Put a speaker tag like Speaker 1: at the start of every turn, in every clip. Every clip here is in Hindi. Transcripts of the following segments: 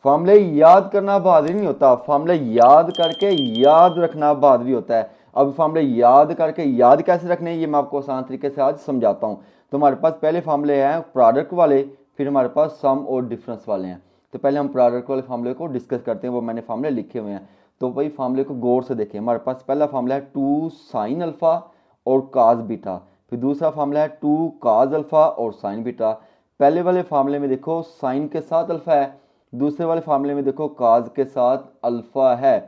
Speaker 1: फार्मूले याद करना बहादुरी नहीं होता, फार्मूले याद करके याद रखना बहादुरी होता है। अब फार्मूले याद करके याद कैसे रखने हैं ये मैं आपको आसान तरीके से आज समझाता हूँ। तो हमारे पास पहले फार्मूले हैं प्रोडक्ट वाले, फिर हमारे पास सम और डिफरेंस वाले हैं। तो पहले हम प्रोडक्ट वाले फार्मूले को डिस्कस करते हैं, वो मैंने फार्मूले लिखे हुए हैं। तो भाई फार्मूले को गौर से देखें। हमारे पास पहला फार्मूला है 2 साइन अल्फ़ा और काज बीटा। फिर दूसरा फार्मूला है 2 काज अल्फ़ा और साइन बीटा। पहले वाले फार्मूले में देखो साइन के साथ अल्फ़ा है, दूसरे वाले फार्मूले में देखो काज के साथ अल्फ़ा है।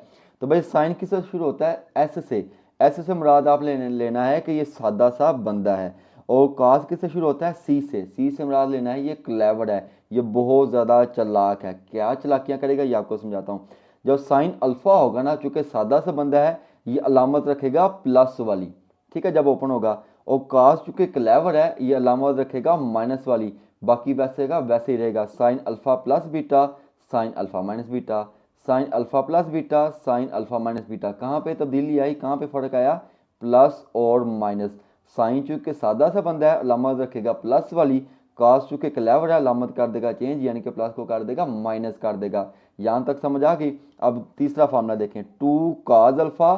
Speaker 1: तो भाई साइन किससे शुरू होता है? एस से। एस से मुराद आप लेना है कि ये सादा सा बंदा है। और काज किससे शुरू होता है? सी से। सी से मुराद लेना है ये क्लेवर है, ये बहुत ज़्यादा चालाक है। क्या चालाकियाँ करेगा ये आपको समझाता हूँ। जब साइन अल्फ़ा होगा ना, चूंकि सादा सा बंदा है, ये अलामत रखेगा प्लस वाली, ठीक है, जब ओपन होगा। और काज चूंकि क्लेवर है, ये अलामत रखेगा माइनस वाली। बाकी वैसे का वैसे ही रहेगा। Sine alpha plus beta, sine alpha minus beta, sine alpha plus beta, sine alpha minus beta. कहाँ पे तब्दीली आई, कहाँ पे फ़र्क आया? प्लस और माइनस। साइन चूंकि सादा सा बंदा है, अलामत रखेगा प्लस वाली। कास चूंकि क्लेवर है, अलामत कर देगा चेंज, यानी कि प्लस को कर देगा माइनस कर देगा। यहाँ तक समझ आ गई। अब तीसरा फार्मूला देखें, 2 काज अल्फ़ा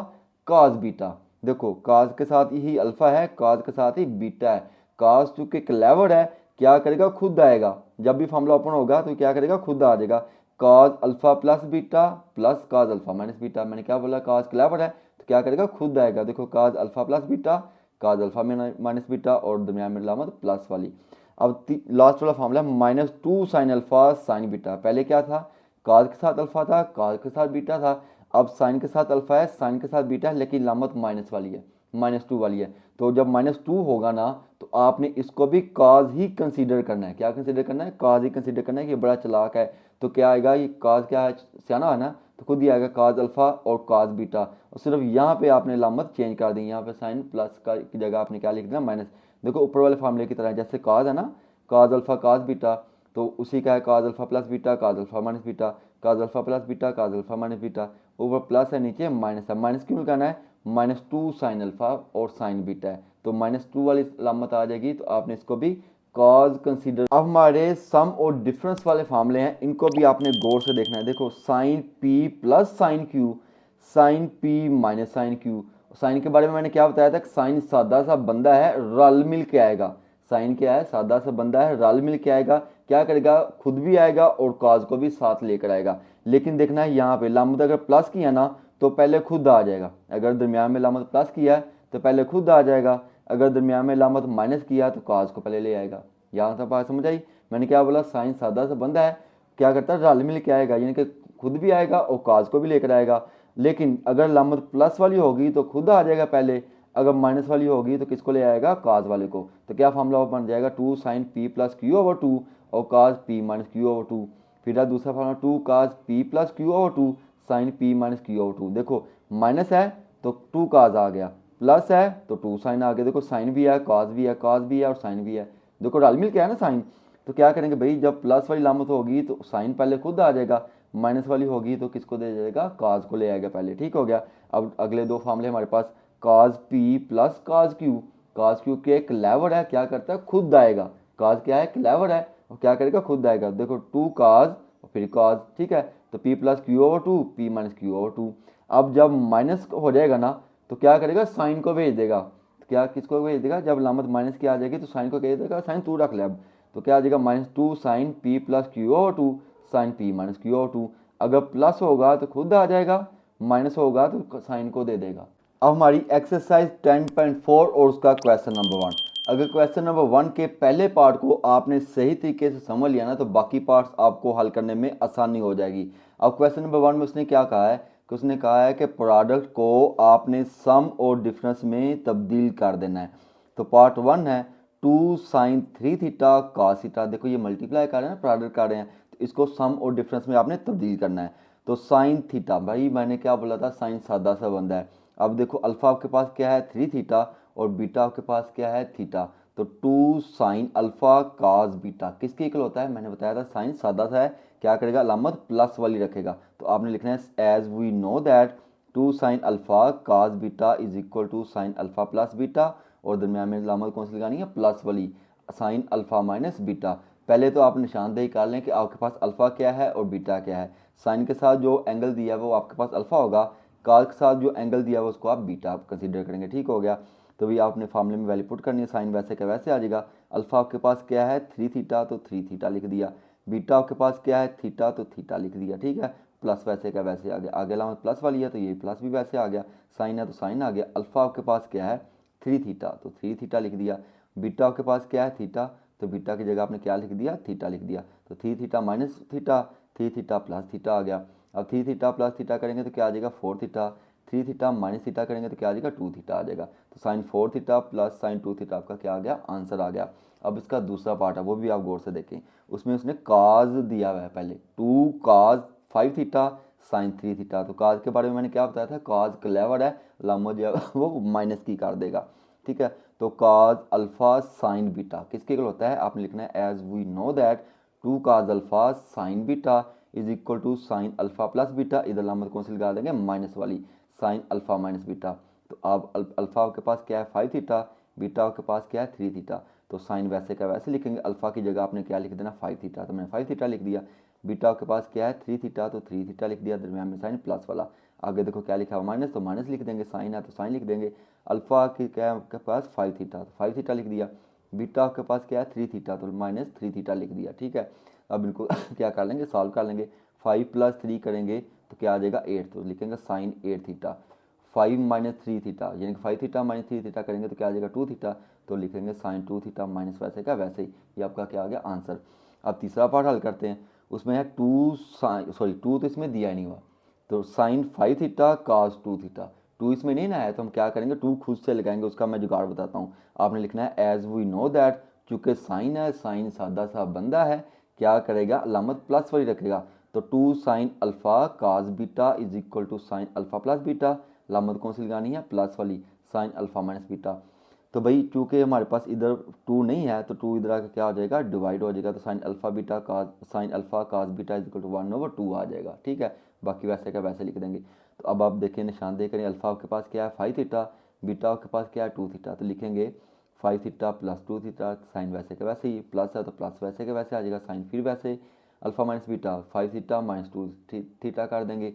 Speaker 1: काज बीटा। देखो काज के साथ ही अल्फ़ा है, काज के साथ ही बीटा है। काज चूंकि क्लेवर है, क्या करेगा? खुद आएगा। जब भी फार्मूला ओपन होगा तो क्या करेगा? खुद आ जाएगा। काज अल्फ़ा प्लस बीटा प्लस काज अल्फ़ा माइनस बीटा। मैंने क्या बोला? काज क्लेवर है तो क्या करेगा? खुद आएगा। देखो काज अल्फ़ा प्लस बीटा, काज अल्फ़ा माइनस बीटा, और दरमियान में अलामत प्लस वाली। अब लास्ट वाला formula -2 sine alpha sine beta. पहले क्या था? काज के साथ अल्फ़ा था, काज के साथ बीटा था। अब साइन के साथ अल्फ़ा है, साइन के साथ बीटा है, लेकिन लामत माइनस वाली है, -2 वाली है। तो जब -2 होगा ना, तो आपने इसको भी काज ही कंसीडर करना है। क्या कंसीडर करना है? काज ही कंसीडर करना है कि बड़ा चालाक है। तो क्या आएगा? ये काज क्या है? सियाना है ना, तो खुद ही आएगा काज अल्फ़ा और काज बीटा। और सिर्फ यहाँ पे आपने लामत चेंज कर दी, यहाँ पे साइन प्लस का की जगह आपने क्या लिख दिया? माइनस। देखो ऊपर वाले फार्मूले की तरह, जैसे काज है ना, काज अल्फ़ा काज बीटा, तो उसी का है काज अल्फ़ा प्लस बीटा, काज अल्फ़ा माइनस बीटा, काज अल्फ़ा प्लस बीटा, काज अल्फ़ा माइनस बीटा। ऊपर प्लस है, नीचे माइनस है। माइनस क्यों लगाना है? -2 साइन अल्फ़ा और साइन बीटा है, तो -2 वाली अलामत आ जाएगी, तो आपने इसको भी कॉज कंसीडर। अब हमारे सम और डिफरेंस वाले फार्मूले हैं, इनको भी आपने गौर से देखना है। देखो sine P plus sine Q, sine P minus sine Q. Sine के बारे में मैंने क्या बताया था कि साइन सादा सा बंदा है, रल मिल के आएगा। साइन क्या है? सादा सा बंदा है, रल मिल के आएगा। क्या करेगा? खुद भी आएगा और काज को भी साथ लेकर आएगा। लेकिन देखना है यहाँ पे लामत अगर प्लस किया ना, तो पहले खुद आ जाएगा। अगर दरमियान में लामत प्लस किया है तो पहले खुद आ जाएगा। अगर दरमियान में लामत माइनस किया तो काज को पहले ले आएगा। यहाँ तक बात समझ आई? मैंने क्या बोला? साइन सादा सा बंदा है, क्या करता है? रल मिल के आएगा, यानी कि खुद भी आएगा और काज को भी लेकर आएगा। लेकिन अगर लामत प्लस वाली होगी तो खुद आ जाएगा पहले, अगर माइनस वाली होगी तो किसको ले आएगा? काज वाले को। तो क्या फार्मूला बन जाएगा? 2 sine P plus Q over 2 और cos P minus Q over 2। फिर दूसरा formula 2 cos P plus Q over 2 sine P minus Q over 2। देखो माइनस है तो 2 काज आ गया, प्लस है तो 2 साइन आ गया। देखो साइन भी है, काज भी है, काज भी है और साइन भी है। देखो रल मिल के है ना साइन। तो क्या करेंगे भाई? जब प्लस वाली लामत होगी तो साइन पहले खुद आ जाएगा, माइनस वाली होगी तो किसको दे जाएगा? काज को ले आएगा पहले। ठीक हो गया। अब अगले दो फार्मूले हमारे पास, काज पी प्लस काज क्यू। काज क्यू के क्लेवर है, क्या करता है? खुद आएगा। काज क्या है? क्लेवर है, और क्या करेगा? खुद आएगा। देखो 2 काज और फिर काज, ठीक है। तो P plus Q over 2, P minus Q over 2। अब जब माइनस हो जाएगा ना, तो क्या करेगा? साइन को भेज देगा। तो क्या किसको भेज देगा? जब लामत माइनस की आ जाएगी तो साइन को कह देगा साइन तू रख ले अब। तो क्या आ जाएगा? -2 sine P plus Q over 2 sine P minus Q over 2। अगर प्लस होगा तो खुद आ जाएगा, माइनस होगा तो साइन को दे देगा। अब हमारी एक्सरसाइज 10.4 और उसका क्वेश्चन नंबर 1। अगर क्वेश्चन नंबर 1 के पहले पार्ट को आपने सही तरीके से समझ लिया ना, तो बाकी पार्ट्स आपको हल करने में आसानी हो जाएगी। अब क्वेश्चन नंबर 1 में उसने क्या कहा है कि उसने कहा है कि प्रोडक्ट को आपने सम और डिफरेंस में तब्दील कर देना है। तो पार्ट 1 है 2 साइन 3 थीटा कॉस थीटा। देखो ये मल्टीप्लाई कर रहे हैं ना, प्रोडक्ट कर रहे हैं, तो इसको सम और डिफरेंस में आपने तब्दील करना है। तो साइन थीटा, भाई मैंने क्या बोला था? साइन सादा सा बंदा है। अब देखो अल्फा आपके पास क्या है? 3 थीटा, और बीटा आपके पास क्या है? थीटा। तो 2 साइन अल्फा काज बीटा किसके इक्वल होता है? मैंने बताया था साइन सादा सा है, क्या करेगा? अलामत प्लस वाली रखेगा। तो आपने लिखना है as we know that 2 sine alpha cos beta is equal to sine alpha plus beta, और दरमियान में अलामत कौन सी लगानी है? प्लस वाली, साइन अल्फा माइनस बीटा। पहले तो आप निशानदेही कर लें कि आपके पास अल्फ़ा क्या है और बीटा क्या है। साइन के साथ जो एंगल दिया है वो आपके पास अल्फ़ा होगा, काज के साथ जो एंगल दिया है उसको आप बीटा कंसीडर करेंगे। ठीक हो गया। तो भी आपने फार्मूले में वैल्यू पुट करनी है, साइन वैसे का वैसे आ जाएगा। अल्फ़ा आपके पास क्या है 3 थीटा, तो 3 थीटा लिख दिया। बीटा आपके पास क्या है थीटा, तो थीटा लिख दिया। ठीक है, प्लस वैसे का वैसे आ गया, आगे अलामत प्लस वाली है तो ये प्लस भी वैसे आ गया, साइन है तो साइन आ गया। अल्फ़ा आपके पास क्या है 3 थीटा, तो 3 थीटा लिख दिया। बीटा आपके पास क्या है थीटा, तो बीटा की जगह आपने क्या लिख दिया थीटा लिख दिया। तो 3 theta minus theta, 3 theta plus theta आ गया। अब 3 थीटा प्लस थीटा करेंगे तो क्या आ जाएगा 4 थीटा, 3 थीटा माइनस थीटा करेंगे तो क्या आ जाएगा 2 थीटा आ जाएगा। तो sine 4 theta plus sine 2 theta आपका क्या आ गया आंसर आ गया। अब इसका दूसरा पार्ट है वो भी आप गौर से देखें, उसमें उसने काज दिया हुआ है पहले 2 काज 5 थीटा साइन 3 थीटा। तो काज के बारे में मैंने क्या बताया था, काज क्लेवर है, लामो जो है वो माइनस की कर देगा। ठीक है, तो काज अल्फा साइन बीटा किसके इक्वल होता है, आपने लिखना है as we know that 2 cos alpha sine beta is equal to sine alpha plus beta, इधर लामत कौन सी लगा देंगे माइनस वाली, साइन अल्फा माइनस बीटा। तो अब अल्फा आपके पास क्या है 5 थीटा, बीटा आपके पास क्या है 3 थीटा। तो साइन वैसे का वैसे लिखेंगे, अल्फा की जगह आपने क्या लिख देना 5 थीटा, तो मैंने 5 थीटा लिख दिया। बीटा आपके पास क्या है 3 थीटा, तो 3 थीटा लिख दिया, दरमियान में साइन प्लस वाला। आगे देखो क्या लिखा हुआ माइनस, तो माइनस लिख देंगे, साइन है तो साइन लिख देंगे। अल्फा की क्या है आपके पास 5 थीटा, तो 5 थीटा लिख दिया। बीटा आपके पास क्या है 3 थीटा, तो माइनस 3 थीटा लिख दिया। ठीक है, अब इनको क्या कर लेंगे सॉल्व कर लेंगे। 5 प्लस 3 करेंगे तो क्या आ जाएगा 8, तो लिखेंगे साइन 8 थीटा। 5 माइनस 3 थीटा यानी कि 5 थीटा माइनस 3 थीटा करेंगे तो क्या आ जाएगा 2 थीटा, तो लिखेंगे साइन 2 थीटा माइनस वैसे का वैसे ही। ये आपका क्या आ गया आंसर। अब तीसरा पार्ट हल करते हैं, उसमें है 2 साइन सॉरी 2 तो इसमें दिया ही नहीं हुआ, तो साइन 5 थीटा कास 2 थीटा। 2 इसमें नहीं ना है तो हम क्या करेंगे 2 खुद से लगाएंगे, उसका मैं जुगाड़ बताता हूँ। आपने लिखना है एज वी नो दैट, चूंकि साइन है साइन सादा सा बंदा है, क्या करेगा अलामत प्लस वाली रखेगा। तो 2 sine alpha cos beta is equal to sine alpha plus beta, लामत कौन सी लगानी है प्लस वाली, साइन अल्फा माइनस बीटा। तो भाई चूंकि हमारे पास इधर 2 नहीं है तो 2 इधर आकर क्या हो जाएगा डिवाइड हो जाएगा, तो sine alpha beta cos sine alpha cos beta is equal to 1/2 आ जाएगा। ठीक है, बाकी वैसे का वैसे लिख देंगे। तो अब आप देखिए निशानदेही करें, अल्फा आपके पास क्या है 5 थीटा, बीटा आपके पास क्या है 2 थीटा, तो लिखेंगे 5 थीटा प्लस 2 थीटा, साइन वैसे का वैसे ही, प्लस है तो प्लस वैसे का वैसे आ जाएगा, साइन फिर वैसे alpha minus beta 5 theta minus 2 theta कर देंगे।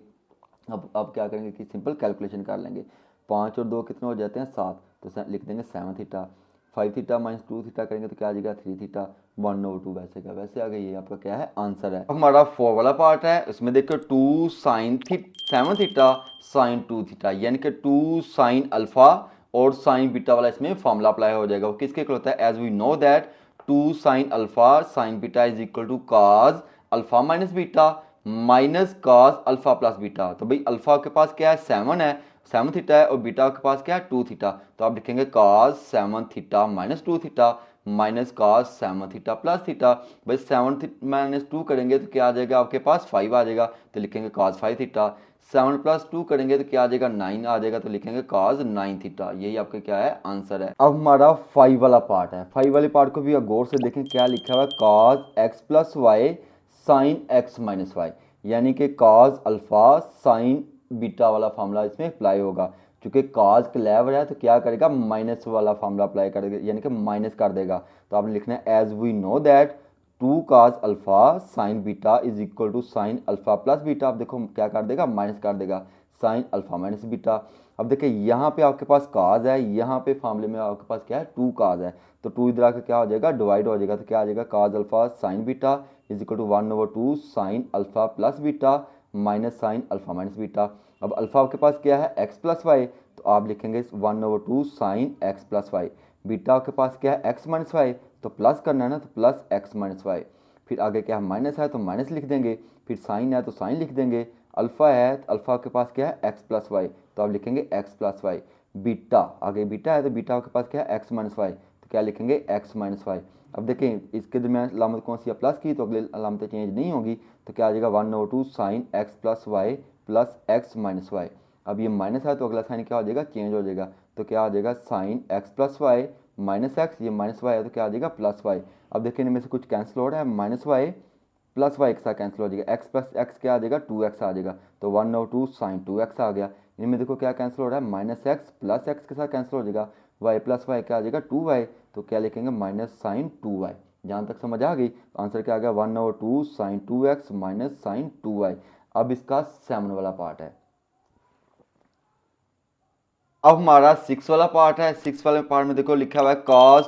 Speaker 1: अब क्या करेंगे कि सिंपल कैलकुलेशन कर लेंगे, 5 और 2 कितने हो जाते हैं 7, तो लिख देंगे 7 थीटा। 5 थीटा माइनस 2 थीटा करेंगे तो क्या आ जाएगा 3 थीटा, 1/2 वैसे का वैसे आ गया। ये आपका क्या है आंसर है। अब हमारा 4 वाला पार्ट है, उसमें देखो 2 साइन 7 थीटा साइन 2 थीटा, यानी कि 2 साइन अल्फा और साइन बीटा वाला इसमें फॉर्मूला अप्लाई हो जाएगा। वो किसके इक्वल होता है, as we know that 2 sine alpha sine beta is equal to cos alpha minus beta minus cos alpha plus beta. तो भाई अल्फा के पास क्या है 7 है, 7 थीटा है, और बीटा के पास क्या है 2 थीटा, तो आप लिखेंगे cos 7 theta minus 2 theta minus cos 7 theta plus theta. भाई 7 माइनस 2 करेंगे तो क्या आ जाएगा आपके पास 5 आ जाएगा, तो लिखेंगे कॉस 5 थीटा। 7 प्लस 2 करेंगे तो क्या आ जाएगा 9 आ जाएगा, तो लिखेंगे कॉस 9 थीटा। यही आपका क्या है आंसर है। अब हमारा 5 वाला पार्ट है, 5 वाले पार्ट को भी आप गौर से देखें, क्या लिखा हुआ है cos X plus Y sine X minus Y, यानी कि काज अल्फा साइन बीटा वाला फार्मूला इसमें अप्लाई होगा। क्योंकि काज क्लेवर है तो क्या करेगा माइनस वाला फार्मूला अप्लाई करेगा, यानी कि माइनस कर देगा। तो आपने लिखना है as we know that 2 cos alpha sine beta is equal to sine alpha plus beta. अब देखो क्या कर देगा माइनस कर देगा, साइन अल्फा माइनस बीटा। अब देखिए यहाँ पे आपके पास काज है, यहाँ पे फार्मूले में आपके पास क्या है 2 काज है, तो 2 इधर आकर क्या हो जाएगा डिवाइड हो जाएगा, तो क्या आ जाएगा cos alpha sine beta is equal to 1/2 sine alpha plus beta minus sine alpha minus beta. अब अल्फा आपके पास क्या है एक्स प्लस वाई, तो आप लिखेंगे 1/2 sine X plus Y. Beta आपके पास क्या है एक्स माइनस वाई, तो प्लस करना है ना, तो प्लस एक्स माइनस वाई। फिर आगे क्या है माइनस है तो माइनस लिख देंगे, फिर साइन है तो साइन लिख देंगे। अल्फा है तो अल्फा के पास क्या है एक्स प्लस वाई, तो आप लिखेंगे एक्स प्लस वाई। बीटा आगे बीटा है तो बीटा के पास क्या है एक्स माइनस वाई, तो क्या लिखेंगे एक्स माइनस वाई। अब देखें इसके दरमियान अलामत कौन सी है प्लस की, तो अगले अलामतें चेंज नहीं होगी, तो क्या आ जाएगा 1/2 sine X plus Y plus X minus Y. अब ये माइनस है तो अगला साइन क्या हो जाएगा चेंज हो जाएगा, तो क्या आ जाएगा sine X plus Y minus X, ये माइनस वाई है तो क्या आ जाएगा प्लस वाई। अब देखिए इनमें से कुछ कैंसिल हो रहा है, माइनस वाई प्लस वाई के साथ कैंसिल हो जाएगा, एक्स प्लस एक्स क्या आ जाएगा 2x आ जाएगा, तो 1/2 साइन 2x आ गया। इनमें देखो क्या कैंसिल हो रहा है माइनस एक्स प्लस एक्स के साथ कैंसिल हो जाएगा, वाई प्लस वाई क्या आ जाएगा 2y, तो क्या लिखेंगे माइनस साइन 2y। जहाँ तक समझ आ गई। तो आंसर क्या आ गया 1/2 sign 2x minus sign 2y। अब इसका 7 वाला पार्ट है। अब हमारा 6 वाला पार्ट है। 6 वाले पार्ट में देखो लिखा हुआ है cos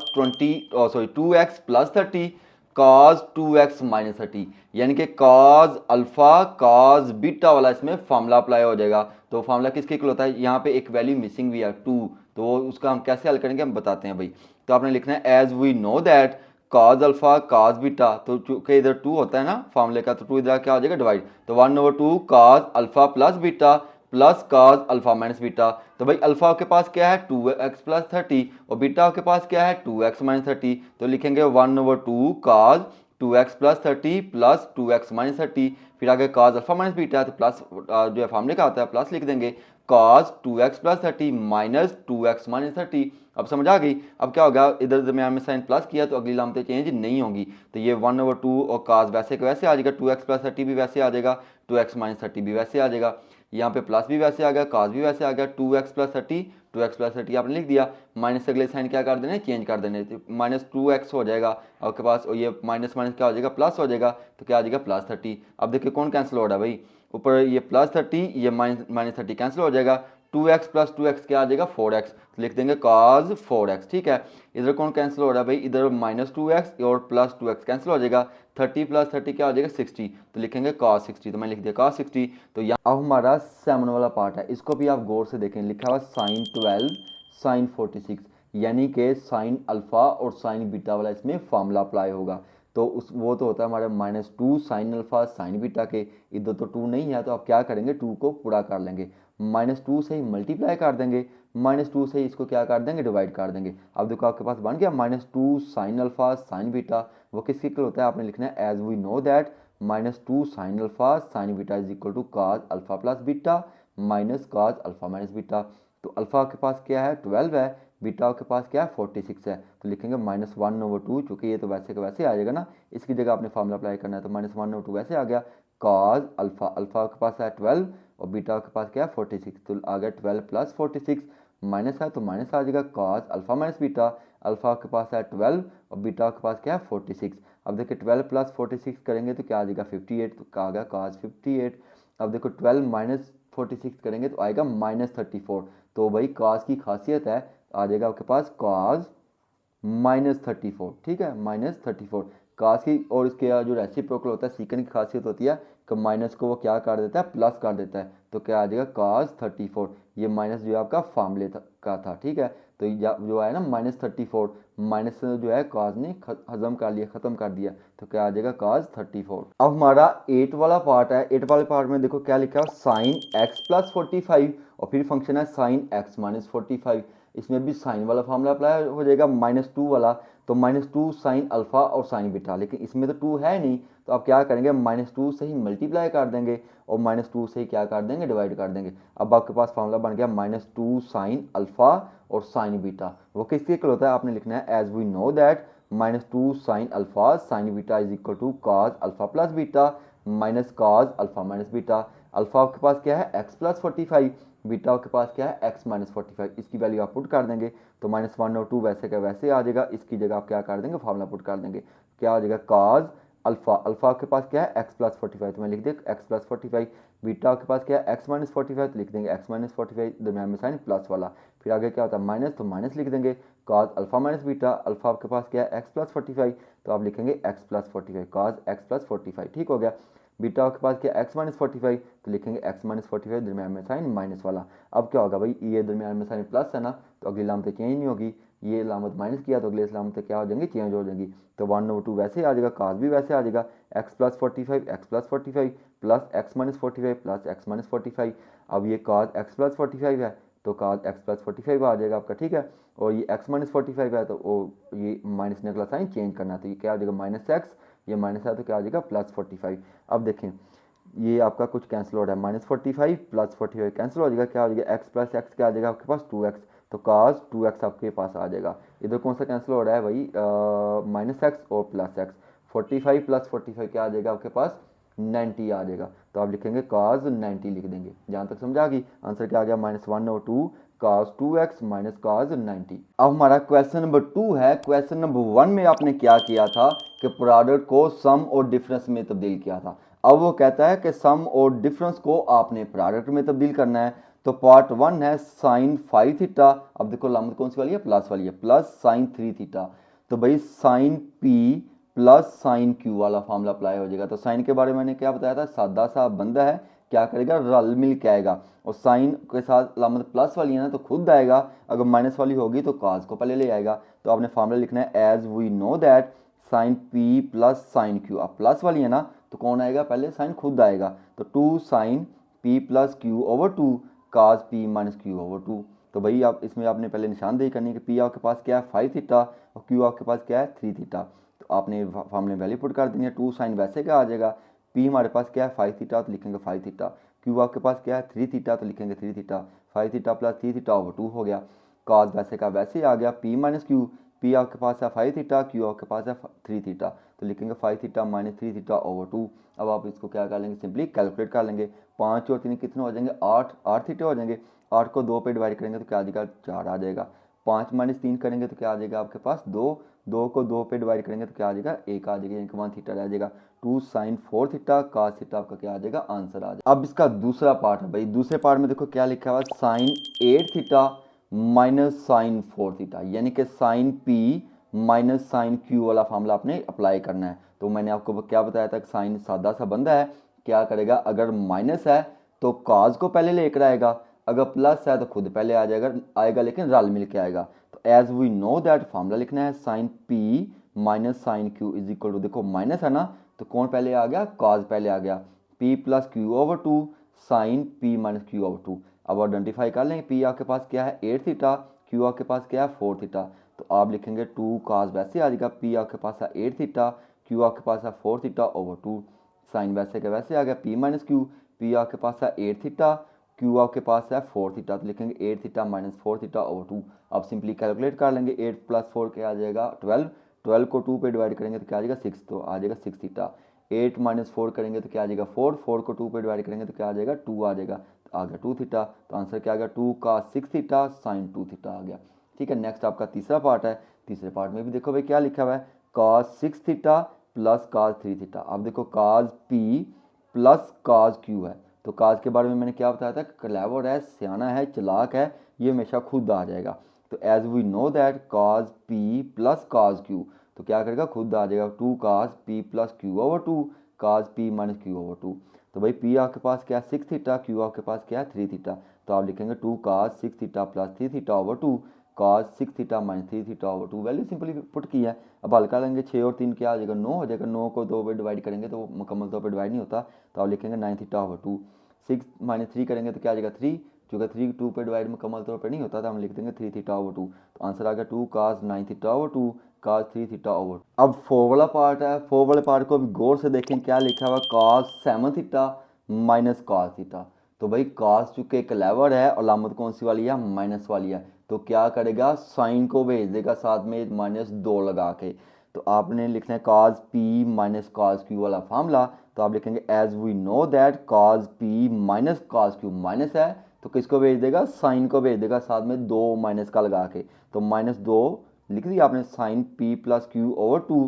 Speaker 1: 2x plus 30 cos 2x minus 30, यानी कि cos अल्फा cos बीटा वाला इसमें फॉर्मूला अप्लाई हो जाएगा। तो फॉर्मूला किसके इक्वल होता है, यहाँ पे एक वैल्यू मिसिंग भी है 2, तो उसका हम कैसे हल करेंगे हम बताते हैं भाई। तो आपने लिखना है as we know that cos alpha cos beta, तो चूंकि इधर 2 होता है ना फॉर्मूले का, तो 2 इधर क्या हो जाएगा डिवाइड, तो 1/2 cos alpha plus beta plus cos alpha minus beta. तो भाई अल्फा के पास क्या है 2x प्लस 30 और बीटा के पास क्या है 2x माइनस 30, तो लिखेंगे 1/2 cos 2x plus 30 plus 2x minus 30। फिर आगे cos अल्फा माइनस बीटा है तो प्लस जो है फॉर्मूले का आता है प्लस लिख देंगे cos 2x plus 30 minus 2x minus 30। अब समझ आ गई। अब क्या होगा, इधर दरमियान में साइन प्लस किया तो अगली लामतें चेंज नहीं होंगी, तो ये 1/2 और cos वैसे के वैसे आ जाएगा, 2x प्लस 30 भी वैसे आ जाएगा, 2x माइनस 30 भी वैसे आ जाएगा, यहाँ पे प्लस भी वैसे आ गया, cos भी वैसे आ गया, 2x प्लस 30 आपने लिख दिया, माइनस अगले साइन क्या कर देने चेंज कर देने, तो माइनस 2x हो जाएगा आपके पास, और ये माइनस माइनस क्या हो जाएगा प्लस हो जाएगा, तो क्या आ जाएगा प्लस 30। अब देखिए कौन कैंसिल हो रहा है भाई, ऊपर ये प्लस 30 ये माइनस 30 कैंसिल हो जाएगा, 2x प्लस 2x क्या आ जाएगा 4x, तो लिख देंगे cos 4x। ठीक है, इधर कौन कैंसिल हो रहा है भाई, इधर माइनस 2x और प्लस 2x कैंसिल हो जाएगा, 30 प्लस 30 क्या हो जाएगा 60, तो लिखेंगे cos 60, तो मैं लिख दिया cos 60। तो यहाँ अब हमारा 7 वाला पार्ट है, इसको भी आप गौर से देखें, लिखा हुआ साइन 12 साइन 46, यानी कि साइन अल्फा और साइन बीटा वाला इसमें फॉर्मूला अप्लाई होगा। तो उस वो तो होता है हमारे -2 साइन अल्फा साइन बीटा के, इधर तो 2 नहीं है तो आप क्या करेंगे 2 को पूरा कर लेंगे, -2 से ही मल्टीप्लाई कर देंगे, -2 से ही इसको क्या कर देंगे डिवाइड कर देंगे। अब देखो आपके पास बन गया -2 साइन अल्फा साइन बीटा, वो किसके इक्वल होता है आपने लिखना है as we know that -2 sine alpha sine beta is equal to cos alpha plus beta minus cos alpha minus beta. तो अल्फा के पास क्या है 12 है, बीटा के पास क्या है 46 है, तो लिखेंगे -1/2, चूंकि ये तो वैसे का वैसे आ जाएगा ना, इसकी जगह आपने फॉर्मूला अप्लाई करना है, तो -1/2 वैसे आ गया, cos अल्फा, अल्फा के पास है 12 और बीटा के पास क्या है 46, तो आ गया 12 प्लस 46, माइनस है तो माइनस आ जाएगा cos alpha minus beta, alpha के पास है 12 और बीटा के पास क्या है 46। अब देखिए 12 प्लस 46 करेंगे तो क्या आ जाएगा 58, तो क्या आ गया cos 58। अब देखो 12 माइनस 46 करेंगे तो आएगा -34, तो भाई cos की खासियत है, आ जाएगा आपके पास cos -34। ठीक है, -34 काश की, और इसके जो रेसिप्रोकल होता है सीकन की खासियत होती है कि माइनस को वो क्या कर देता है प्लस कर देता है, तो क्या आ जाएगा cos 34, ये माइनस जो है आपका फार्मूले का था। ठीक है, तो जो है ना -34 माइनस जो है cos ने हजम कर लिया ख़त्म कर दिया, तो क्या आ जाएगा cos 34। अब हमारा 8 वाला पार्ट है। 8 वाले पार्ट में देखो क्या लिखा है साइन x प्लस 45 और फिर फंक्शन है साइन x माइनस 45, इसमें भी साइन वाला फॉर्मूला अप्लाई हो जाएगा, -2 वाला, तो -2 साइन अल्फा और साइन बीटा, लेकिन इसमें तो 2 है नहीं, तो आप क्या करेंगे -2 से ही मल्टीप्लाई कर देंगे और -2 से ही क्या कर देंगे डिवाइड कर देंगे। अब आपके पास फॉर्मूला बन गया -2 साइन अल्फा और साइन बीटा, वो किसके इक्वल होता है आपने लिखना है as we know that -2 sine alpha sine beta is equal to cos alpha plus beta minus cos alpha minus beta. Alpha के पास क्या है x प्लस 45, बीटा के पास क्या है x माइनस 45, इसकी वैल्यू आप पुट कर देंगे तो -1/2 वैसे का वैसे आ जाएगा, इसकी जगह आप क्या कर देंगे फॉर्मूला पुट कर देंगे, क्या आ जाएगा cos अल्फा, अल्फा के पास क्या है x प्लस 45, तो मैं लिख दें x प्लस 45, बीटा के पास क्या है x माइनस 45, तो लिख देंगे x माइनस 45, दरमियान में साइन प्लस वाला, फिर आगे क्या होता है माइनस, तो माइनस लिख देंगे cos alpha minus beta, alpha के पास क्या है x प्लस 45, तो आप लिखेंगे x plus 45 cos x plus 45। ठीक हो गया, बीटा के पास क्या x माइनस 45, तो लिखेंगे x माइनस 45 दरमियान में साइन माइनस वाला। अब क्या होगा भाई, ये दरमियान में साइन प्लस है ना, तो अगली लामतें चेंज नहीं होगी, ये लामत माइनस किया तो अगली लामतें क्या हो जाएंगी चेंज हो जाएंगी, तो 1/2 वैसे आ जाएगा, cos भी वैसे आ जाएगा, x plus 45 x plus 45 plus x minus 45 plus x minus 45। अब ये cos x प्लस 45 है तो cos x प्लस 45 आ जाएगा आपका। ठीक है, और ये x माइनस 45 है तो ये माइनस ने अगला साइन चेंज करना, तो ये क्या हो जाएगा -x, ये माइनस है तो क्या आ जाएगा +45। अब देखें ये आपका कुछ कैंसिल हो रहा है, -45 प्लस 45 कैंसिल हो जाएगा, क्या हो जाएगा x प्लस एक्स क्या आ जाएगा आपके पास 2x, तो cos 2x आपके पास आ जाएगा। इधर कौन सा कैंसिल हो रहा है भाई -x और +x, 45 प्लस 45 क्या आ जाएगा आपके पास 90 आ जाएगा। तो आप लिखेंगे cos 90 लिख देंगे। जहाँ तक समझा कि आंसर क्या आ गया -1/2 cos 2x माइनस cos 90। अब हमारा क्वेश्चन नंबर 2 है। क्वेश्चन नंबर 1 में आपने क्या किया था कि प्रोडक्ट को सम और डिफरेंस में तब्दील किया था। अब वो कहता है कि सम और डिफरेंस को आपने प्रोडक्ट में तब्दील करना है। तो पार्ट 1 है साइन 5 थीटा। अब देखो लामत कौन सी वाली है, प्लस वाली है, प्लस साइन 3 थीटा। तो भाई sine P plus sine Q वाला फॉर्मूला अप्लाई हो जाएगा। तो साइन के बारे में मैंने क्या बताया था, सादा सा बंदा है, क्या करेगा, रल मिल के आएगा। और साइन के साथ लामत प्लस वाली है ना तो खुद आएगा, अगर माइनस वाली होगी तो काज को पहले ले आएगा। तो आपने फॉर्मूला लिखना है as we know that sine P plus sine Q. अब प्लस वाली है ना तो कौन आएगा, पहले साइन खुद आएगा। तो 2 sine P plus Q over 2 cos P minus Q over 2। तो भाई आप इसमें आपने पहले निशानदेही करनी है कि पी आपके पास क्या है 5 थीटा और क्यू आपके पास क्या है 3 थीटा। तो आपने फॉर्मूले वैल्यू पुट कर देनी है। 2 साइन वैसे क्या आ जाएगा, पी हमारे पास क्या है 5 थीटा तो लिखेंगे 5 थीटा, क्यू आपके पास क्या है 3 थीटा तो लिखेंगे 3 theta, 5 theta plus 3 theta over 2 हो गया। कॉस वैसे का वैसे ही आ गया, पी माइनस क्यू, पी आपके पास है 5 थीटा, क्यू आपके पास है 3 थीटा तो लिखेंगे 5 थीटा माइनस 3 थीटा ओवर 2। अब आप इसको क्या कर लेंगे, सिंपली कैलकुलेट कर लेंगे। 5 और 3 कितने हो जाएंगे, 8 थीटे हो जाएंगे। 8 को 2 पे डिवाइड करेंगे तो क्या आ जाएगा, 4 आ जाएगा। 5 माइनस 3 करेंगे तो क्या आ जाएगा आपके पास 2, 2 को 2 पे डिवाइड करेंगे तो क्या आ जाएगा 1 आ जाएगा, यानी कि 1 थीटा रह जाएगा। 2 साइन 4 थीटा कॉस थीटा आपका क्या आ जाएगा, आंसर आ जाएगा। अब इसका दूसरा पार्ट है भाई। दूसरे पार्ट में देखो क्या लिखा हुआ है, sine 8 theta minus sine 4 theta, यानी कि sine P minus sine Q वाला फॉर्मूला आपने अप्लाई करना है। तो मैंने आपको क्या बताया था कि साइन सादा सा बंदा है, क्या करेगा, अगर माइनस है तो कॉज को पहले लेकर आएगा, अगर प्लस है तो खुद पहले आ जाएगा आएगा, लेकिन रल मिल के आएगा। तो as we know that formula लिखना है sine P minus sine q is equal to, देखो माइनस है ना तो कौन पहले आ गया, कॉज पहले आ गया, p plus Q over 2 sine P minus Q over 2। अब आइडेंटिफाई कर लेंगे, पी आपके पास क्या है 8 थीटा, क्यू आपके पास क्या है 4 थीटा। तो आप लिखेंगे 2 कॉस वैसे आ जाएगा, पी आपके पास है 8 थीटा, क्यू आपके पास है 4 थीटा ओवर 2। साइन वैसे का वैसे आ गया, पी माइनस क्यू, पी आपके पास है 8 थीटा, क्यू आपके पास है 4 थीटा तो लिखेंगे 8 थीटा माइनस 4 थीटा ओवर 2। अब सिंपली कैलकुलेट कर लेंगे, 8 प्लस 4 क्या आ जाएगा 12, 12 को 2 पे डिवाइड करेंगे तो क्या आ जाएगा 6, तो आ जाएगा 6 थीटा। 8 माइनस 4 करेंगे तो क्या आ जाएगा 4, 4 को 2 पे डिवाइड करेंगे तो क्या आ जाएगा 2 आ जाएगा, तो आ गया 2 थीटा। तो आंसर क्या आ गया 2 का 6 थीटा साइन 2 थीटा आ गया। ठीक है, नेक्स्ट आपका तीसरा पार्ट है। तीसरे पार्ट में भी देखो भाई क्या लिखा हुआ है, cos 6 theta plus cos 3 theta. अब देखो cos p plus cos q है। तो cos के बारे में मैंने क्या बताया था, क्लेवर है, सियाना है, चालाक है, ये हमेशा खुद आ जाएगा। तो as we know that cos p plus cos q, तो क्या करेगा खुद आ जाएगा 2 cos p plus q over 2 cos p minus q over 2। तो भाई p आपके पास क्या है 6 थीटा, q आपके पास क्या है 3 थीटा। तो आप लिखेंगे 2 cos 6 theta plus 3 theta over 2 cos 6 theta minus 3 theta over 2। Value simply put की है। अब हल्का लेंगे, 6 और 3 क्या आ जाएगा 9 हो जाएगा, 9 को 2 पे डिवाइड करेंगे तो मुकम्मल तौर पर डिवाइड नहीं होता, तो आप लिखेंगे 9 थीटा ओवर 2। 6 माइनस 3 करेंगे तो क्या आ जाएगा 3, चूँकि 3 2 पे डिवाइड मुकम्मल तौर पर नहीं होता, तो हम लिख देंगे 3 थीटा ओवर 2। तो आंसर आ गया 2 cos 9 theta over 2 cos 3 theta over. अब 4 वाला पार्ट है। 4 वाले पार्ट को भी गौर से देखें, क्या लिखा हुआ cos 7 theta minus cos theta. तो भाई cos चूंकि एक लेवर है और लामत कौन सी वाली है, माइनस वाली है, तो क्या करेगा साइन को भेज देगा साथ में -2 लगा के। तो आपने लिखना है cos p minus cos q वाला फार्मूला। तो आप लिखेंगे as we know that cos p minus cos q, minus है तो किसको भेज देगा, साइन को भेज देगा साथ में 2 माइनस का लगा के। तो -2 लिख दिया आपने, sine p plus Q over 2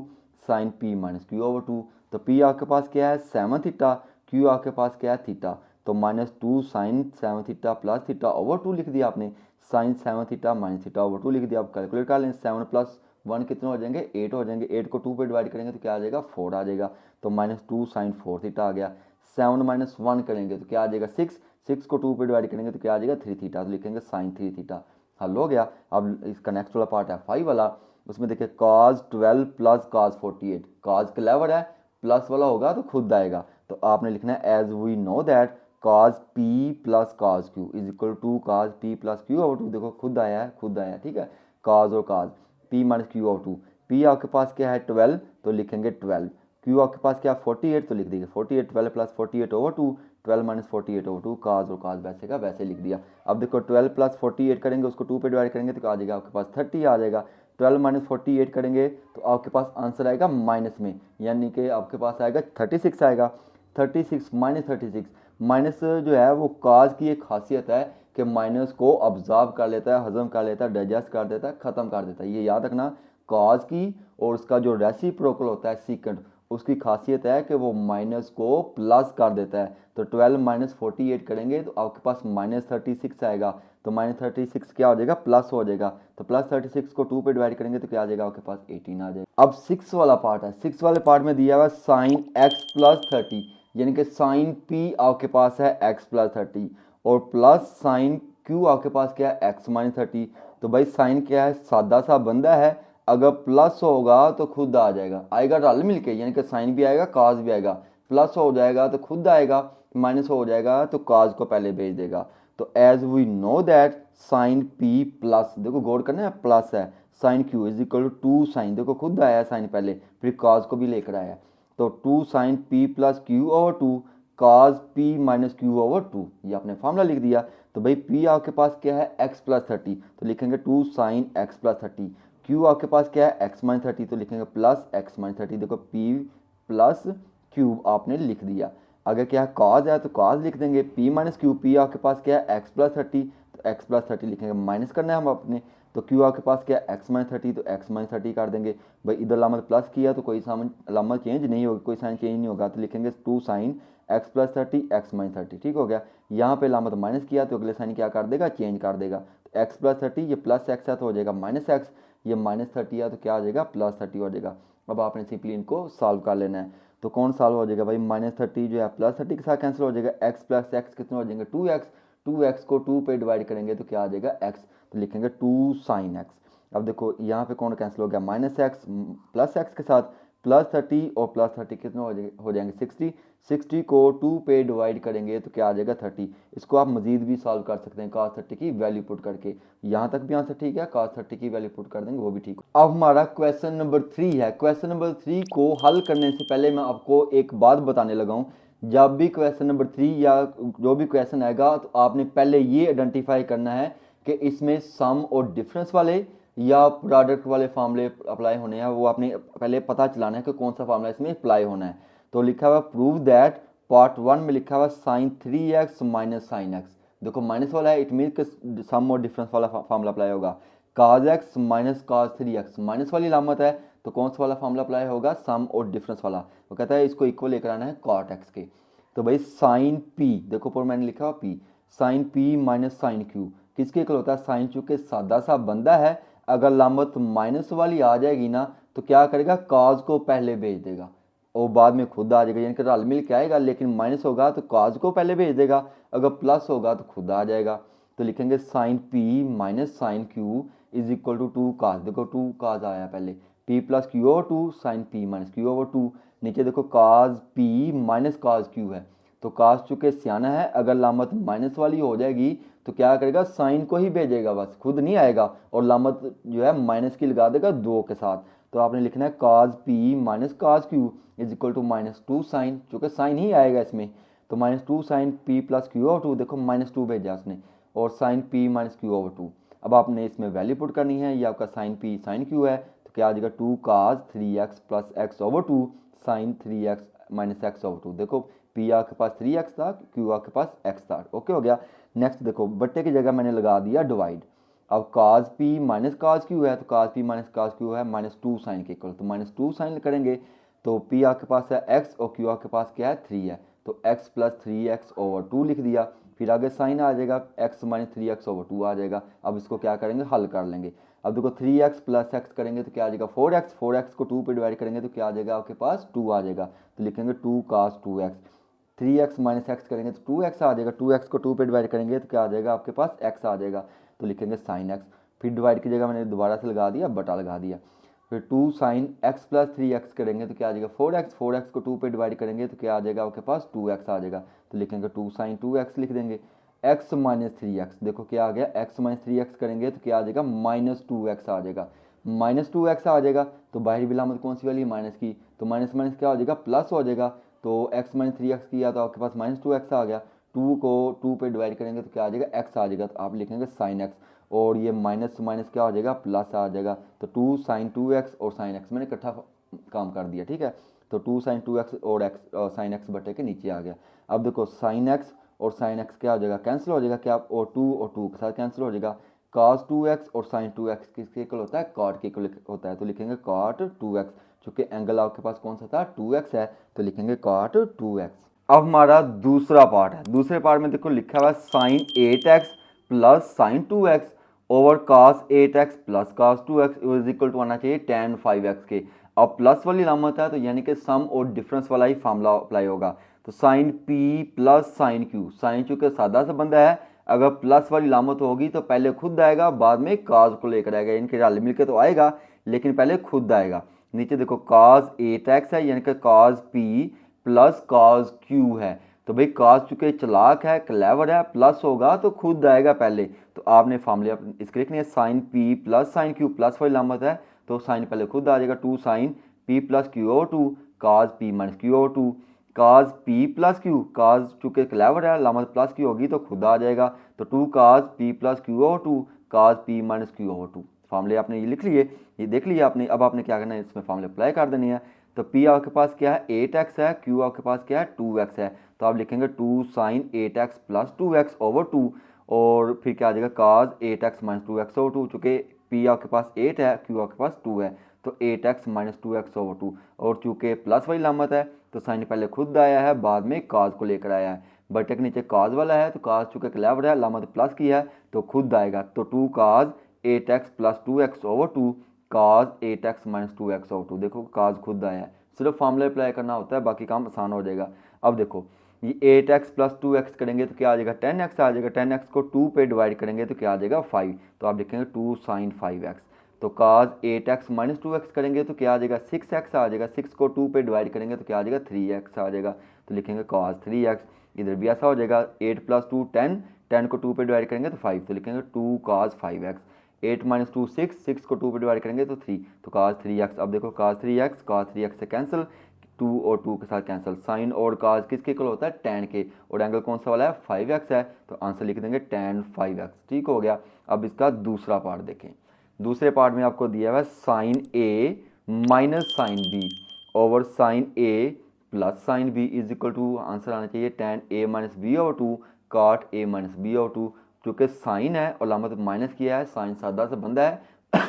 Speaker 1: sine p minus Q over 2। तो p आपके पास क्या है 7 थीटा, q आपके पास क्या है थीटा। तो -2 sine 7 theta plus theta over 2 लिख दिया आपने, sine 7 theta minus theta over 2 लिख दिया। आप कैलकुलेट कर लें, 7 प्लस 1 कितने हो जाएंगे 8 हो जाएंगे, 8 को 2 पे डिवाइड करेंगे तो क्या आ जाएगा 4 आ जाएगा। तो -2 साइन 4 थीटा आ गया। 7 माइनस 1 करेंगे तो क्या आ जाएगा 6, 6 को 2 पे डिवाइड करेंगे तो क्या आ जाएगा 3 थीटा, तो लिखेंगे साइन 3 थीटा। हल हो गया। अब इसका नेक्स्ट वाला पार्ट है 5 वाला। उसमें देखिए cos 12 प्लस cos 48, cos क्लेवर है, प्लस वाला होगा तो खुद आएगा। तो आपने लिखना है as we know that cos p plus cos q is equal to cos p plus q over 2। देखो खुद आया है, खुद आया है, ठीक है, cos और cos p minus q over 2। p आपके पास क्या है 12 तो लिखेंगे 12, q आपके पास क्या 48 तो लिख दीजिए 48, 12 plus 48 over 2 12 minus 48 over 2 cos और cos वैसे का वैसे लिख दिया। अब देखो 12 प्लस 48 करेंगे, उसको 2 पे डिवाइड करेंगे तो आ जाएगा आपके पास 30 आ जाएगा। 12 माइनस 48 करेंगे तो आपके पास आंसर आएगा माइनस में, यानी कि आपके पास आएगा 36 आएगा। 36 -36 माइनस जो है वो काज की एक खासियत है कि माइनस को ऑब्जर्व कर लेता है, हजम कर लेता है, डाइजेस्ट कर देता है, ख़त्म कर देता है। ये याद रखना, काज की और उसका जो रेसिप्रोकल होता है सीकेंड, उसकी खासियत है कि वो माइनस को प्लस कर देता है। तो 12 - 48 करेंगे तो आपके पास -36 आएगा। तो -36 क्या हो जाएगा, प्लस हो जाएगा। तो +36 को 2 पे डिवाइड करेंगे तो क्या आ जाएगा, आपके पास 18 आ जाएगा। अब 6 वाला पार्ट है। 6 वाले पार्ट में दिया हुआ साइन x + 30, यानी कि साइन p आपके पास है x + 30 और प्लस साइन q आपके पास क्या है, x - 30। तो भाई साइन क्या है, सादा सा बंदा है, अगर प्लस होगा तो खुद आ जाएगा, आएगा रल मिल के, यानी कि साइन भी आएगा काज भी आएगा। प्लस हो जाएगा तो खुद आएगा, माइनस हो जाएगा तो काज को पहले भेज देगा। तो as we know that sine P plus, देखो गौर करना है, प्लस है, sine q is equal to 2 sine, देखो खुद आया है साइन पहले, फिर काज को भी लेकर आया। तो 2 sine P plus Q over 2 cos P minus Q over 2, ये आपने फॉर्मूला लिख दिया। तो भाई पी आपके पास क्या है, x + 30, तो लिखेंगे 2 साइन x + 30। क्यू आपके पास क्या है, x - 30, तो लिखेंगे प्लस x - 30। देखो p प्लस क्यूब आपने लिख दिया। अगर क्या काज है तो काज लिख देंगे, p - क्यू, p आपके पास क्या है, x + 30, तो x + 30 लिखेंगे, माइनस करना है हम अपने। तो q आपके पास क्या है, x - 30, तो x - 30 कर देंगे। भाई इधर लामत प्लस किया तो कोई लामत चेंज नहीं होगी, कोई साइन चेंज नहीं होगा, तो लिखेंगे 2 साइन x + 30 x - 30, ठीक हो गया। यहाँ पे लामत माइनस किया तो अगले साइन क्या कर देगा, चेंज कर देगा। तो x + 30 ये प्लस x है तो हो जाएगा -x, ये -30 है तो क्या आ जाएगा, +30 हो जाएगा। अब आपने सिंपली इनको सॉल्व कर लेना है। तो कौन सॉल्व हो जाएगा भाई, -30 जो है +30 के साथ कैंसिल हो जाएगा, x + x कितने हो जाएंगे, 2x। 2x को 2 पे डिवाइड करेंगे तो क्या आ जाएगा, x, तो लिखेंगे 2 साइन x। अब देखो यहाँ पे कौन कैंसिल हो गया, -x प्लस x के साथ +30 और +30 कितने हो जाएंगे 60। 60 को 2 पे डिवाइड करेंगे तो क्या आ जाएगा 30। इसको आप मजीद भी सॉल्व कर सकते हैं cos 30 की वैल्यू पुट करके, यहाँ तक भी आंसर ठीक है, cos 30 की वैल्यू पुट कर देंगे वो भी ठीक। अब हमारा क्वेश्चन नंबर 3 है। क्वेश्चन नंबर 3 को हल करने से पहले मैं आपको एक बात बताने लगा हूँ, जब भी क्वेश्चन नंबर 3 या जो भी क्वेश्चन आएगा तो आपने पहले ये आइडेंटिफाई करना है कि इसमें सम और डिफरेंस वाले या प्रोडक्ट वाले फार्मूले अप्लाई होने हैं, वो आपने पहले पता चलाना है कि कौन सा फार्मूला इसमें अप्लाई होना है। तो लिखा हुआ प्रूव दैट, पार्ट 1 में लिखा हुआ sine 3x minus sine x, देखो माइनस वाला है, इट मीन कि सम और डिफरेंस वाला फार्मूला अप्लाई होगा। काज एक्स माइनस काज 3x, माइनस वाली लामत है तो कौन सा वाला फार्मूला अप्लाई होगा, सम और डिफरेंस वाला। वो कहता है इसको इक्वल लेकर आना है कॉट एक्स के। तो भाई साइन पी, देखो पर मैंने लिखा हुआ p, sine P minus sine q किसके इक्वल होता है, साइन चूंकि सादा सा बंदा है, अगर लामत माइनस वाली आ जाएगी ना तो क्या करेगा, काज को पहले भेज देगा और बाद में खुद आ जाएगा, यानी कि रल मिल के आएगा, लेकिन माइनस होगा तो काज को पहले भेज देगा, अगर प्लस होगा तो खुद आ जाएगा। तो लिखेंगे sine P minus sine q is equal to 2 cos, देखो 2 काज आया पहले, p plus Q over 2 sine P minus Q over 2। नीचे देखो cos P minus cos q है, तो काज चूंकि सियाना है, अगर लामत माइनस वाली हो जाएगी तो क्या करेगा, साइन को ही भेजेगा, बस खुद नहीं आएगा, और लामत जो है माइनस की लगा देगा 2 के साथ। तो आपने लिखना है cos P minus cos Q is equal to -2 sine, चूंकि साइन ही आएगा इसमें, तो -2 sine P plus Q over 2, देखो -2 भेजा उसने, और sine P minus Q over 2। अब आपने इसमें वैल्यू पुट करनी है, ये आपका साइन पी साइन क्यू है, तो क्या आ जाएगा 2 cos 3x plus x over 2 sine 3x minus x over 2। देखो पी आपके पास 3x था, क्यू आपके पास x था, ओके हो गया। नेक्स्ट देखो बट्टे की जगह मैंने लगा दिया डिवाइड। अब काज पी माइनस काज क्यू है, तो काज पी माइनस काज क्यू है -2 साइन के इक्वल, तो -2 साइन करेंगे तो पी आपके पास है x और क्यू आपके पास क्या है 3 है, तो x प्लस 3x ओवर 2 लिख दिया। फिर आगे साइन आ जाएगा, x माइनस 3x ओवर 2 आ जाएगा। अब इसको क्या करेंगे, हल कर लेंगे। अब देखो 3x प्लस x करेंगे तो क्या आ जाएगा 4x, 4x को 2 पे डिवाइड करेंगे तो क्या आ जाएगा, आपके पास 2 आ जाएगा, तो लिखेंगे 2 कास 2x। 3x माइनस एक्स करेंगे तो 2x आ जाएगा, 2x को 2 पे डिवाइड करेंगे तो क्या आ जाएगा, आपके पास x आ जाएगा, तो लिखेंगे साइन x। फिर डिवाइड की जगह मैंने दोबारा से लगा दिया, बटा लगा दिया। फिर 2 साइन x प्लस 3x करेंगे तो क्या आ जाएगा 4x, 4x को 2 पे डिवाइड करेंगे तो क्या आ जाएगा, आपके पास 2x आ जाएगा, तो लिखेंगे 2 साइन 2x लिख देंगे। x माइनस 3x, देखो क्या आ गया, x माइनस 3x करेंगे तो क्या आ जाएगा -2x आ जाएगा, -2x आ जाएगा। तो बाहरी बिलामत कौन सी वाली, माइनस की, तो माइनस माइनस क्या हो जाएगा, प्लस हो जाएगा। तो x माइनस 3x किया तो आपके पास -2x आ गया, 2 को 2 पे डिवाइड करेंगे तो क्या आ जाएगा, x आ जाएगा, तो आप लिखेंगे साइन x, और ये माइनस माइनस क्या हो जाएगा, प्लस आ जाएगा। तो 2 साइन 2x और साइन x मैंने इकट्ठा काम कर दिया, ठीक है। तो 2 sin 2x और x sin x बटे के नीचे आ गया। अब देखो sin x और sin x क्या हो जाएगा, कैंसिल हो जाएगा क्या, और 2 के साथ कैंसिल हो जाएगा। cos 2x और sin 2x किसके इक्वल होता है, cot के इक्वल होता है, तो लिखेंगे cot 2x। चूंकि एंगल आपके पास कौन सा था, 2x है, तो लिखेंगे cot 2x। अब हमारा दूसरा पार्ट है। दूसरे पार्ट में देखो लिखा हुआ है sin 8x plus sin 2x over cos 8x plus cos 2x is equal to आना चाहिए tan 5x के। अब प्लस वाली अलामत है तो यानी कि सम और डिफरेंस वाला ही फार्मूला अप्लाई होगा। तो sine p plus sine q, sine चूंकि सादा सा बंदा है, अगर प्लस वाली अलामत होगी तो पहले खुद आएगा, बाद में काज को लेकर आएगा, इनके रल मिलकर तो आएगा लेकिन पहले खुद आएगा। नीचे देखो cos 8x है यानी कि cos p plus cos q है। तो भाई cos चूंकि चलाक है, क्लेवर है, प्लस होगा तो खुद आएगा पहले। तो आपने फार्मूले इसके लिखनी है sine p plus sine q, plus वाली अलामत है तो साइन पहले खुद आ जाएगा, 2 sine p plus Q over 2 cos p minus Q over 2, cos p plus q, cos चूंकि क्लेवर है अलामत प्लस की होगी तो खुद आ जाएगा, तो 2 cos p plus Q over 2 cos p minus Q over 2। फार्मूले आपने ये लिख लिए, ये देख लिया आपने। अब आपने क्या करना है, इसमें फार्मूले अप्लाई कर देनी है। तो p आपके पास क्या है, 8x है, q आपके पास क्या है, 2x है, तो आप लिखेंगे 2 sign 8x plus 2x over 2, और फिर क्या आ जाएगा cos 8x minus 2x over 2। चूँकि p आपके पास 8 है, q आपके पास 2 है, तो 8x माइनस 2x ओवर 2, और चूँकि प्लस वाली लामत है तो साइन पहले खुद आया है, बाद में cos को लेकर आया है। बटे के नीचे cos वाला है तो cos चूँकि क्लेवर है, लामत प्लस की है तो खुद आएगा, तो 2 cos 8x plus 2x over 2 cos 8x minus 2x over 2। देखो cos खुद आया है, सिर्फ फार्मूला अप्लाई करना होता है, बाकी काम आसान हो जाएगा। अब देखो ये 8x प्लस 2x करेंगे तो क्या आ जाएगा, 10x आ जाएगा, 10x को 2 पे डिवाइड करेंगे तो क्या आ जाएगा 5, तो आप लिखेंगे 2 साइन 5x। तो cos 8x माइनस 2x करेंगे तो क्या आ जाएगा, 6x आ जाएगा, 6 को 2 पे डिवाइड करेंगे तो क्या आ जाएगा 3x आ जाएगा, तो लिखेंगे cos 3x। इधर भी ऐसा हो जाएगा, 8 प्लस 2 10, 10 को 2 पे डिवाइड करेंगे तो 5, तो लिखेंगे 2 cos 5x। 8 माइनस 2 6, 6 को 2 पे डिवाइड करेंगे तो 3, तो cos 3x। अब देखो cos 3x से कैंसिल, 2 और 2 के साथ कैंसिल, साइन और cos किसके इक्वल होता है, tan के, और एंगल कौन सा वाला है 5x है, तो आंसर लिख देंगे tan 5x। ठीक हो गया। अब इसका दूसरा पार्ट देखें। दूसरे पार्ट में आपको दिया हुआ है sine a minus sine b over sine A plus sine b is equal to, answer आना चाहिए tan a minus b over 2 cot a minus b over 2। चूँकि साइन है और लामत माइनस किया है, साइन सादा से बंदा है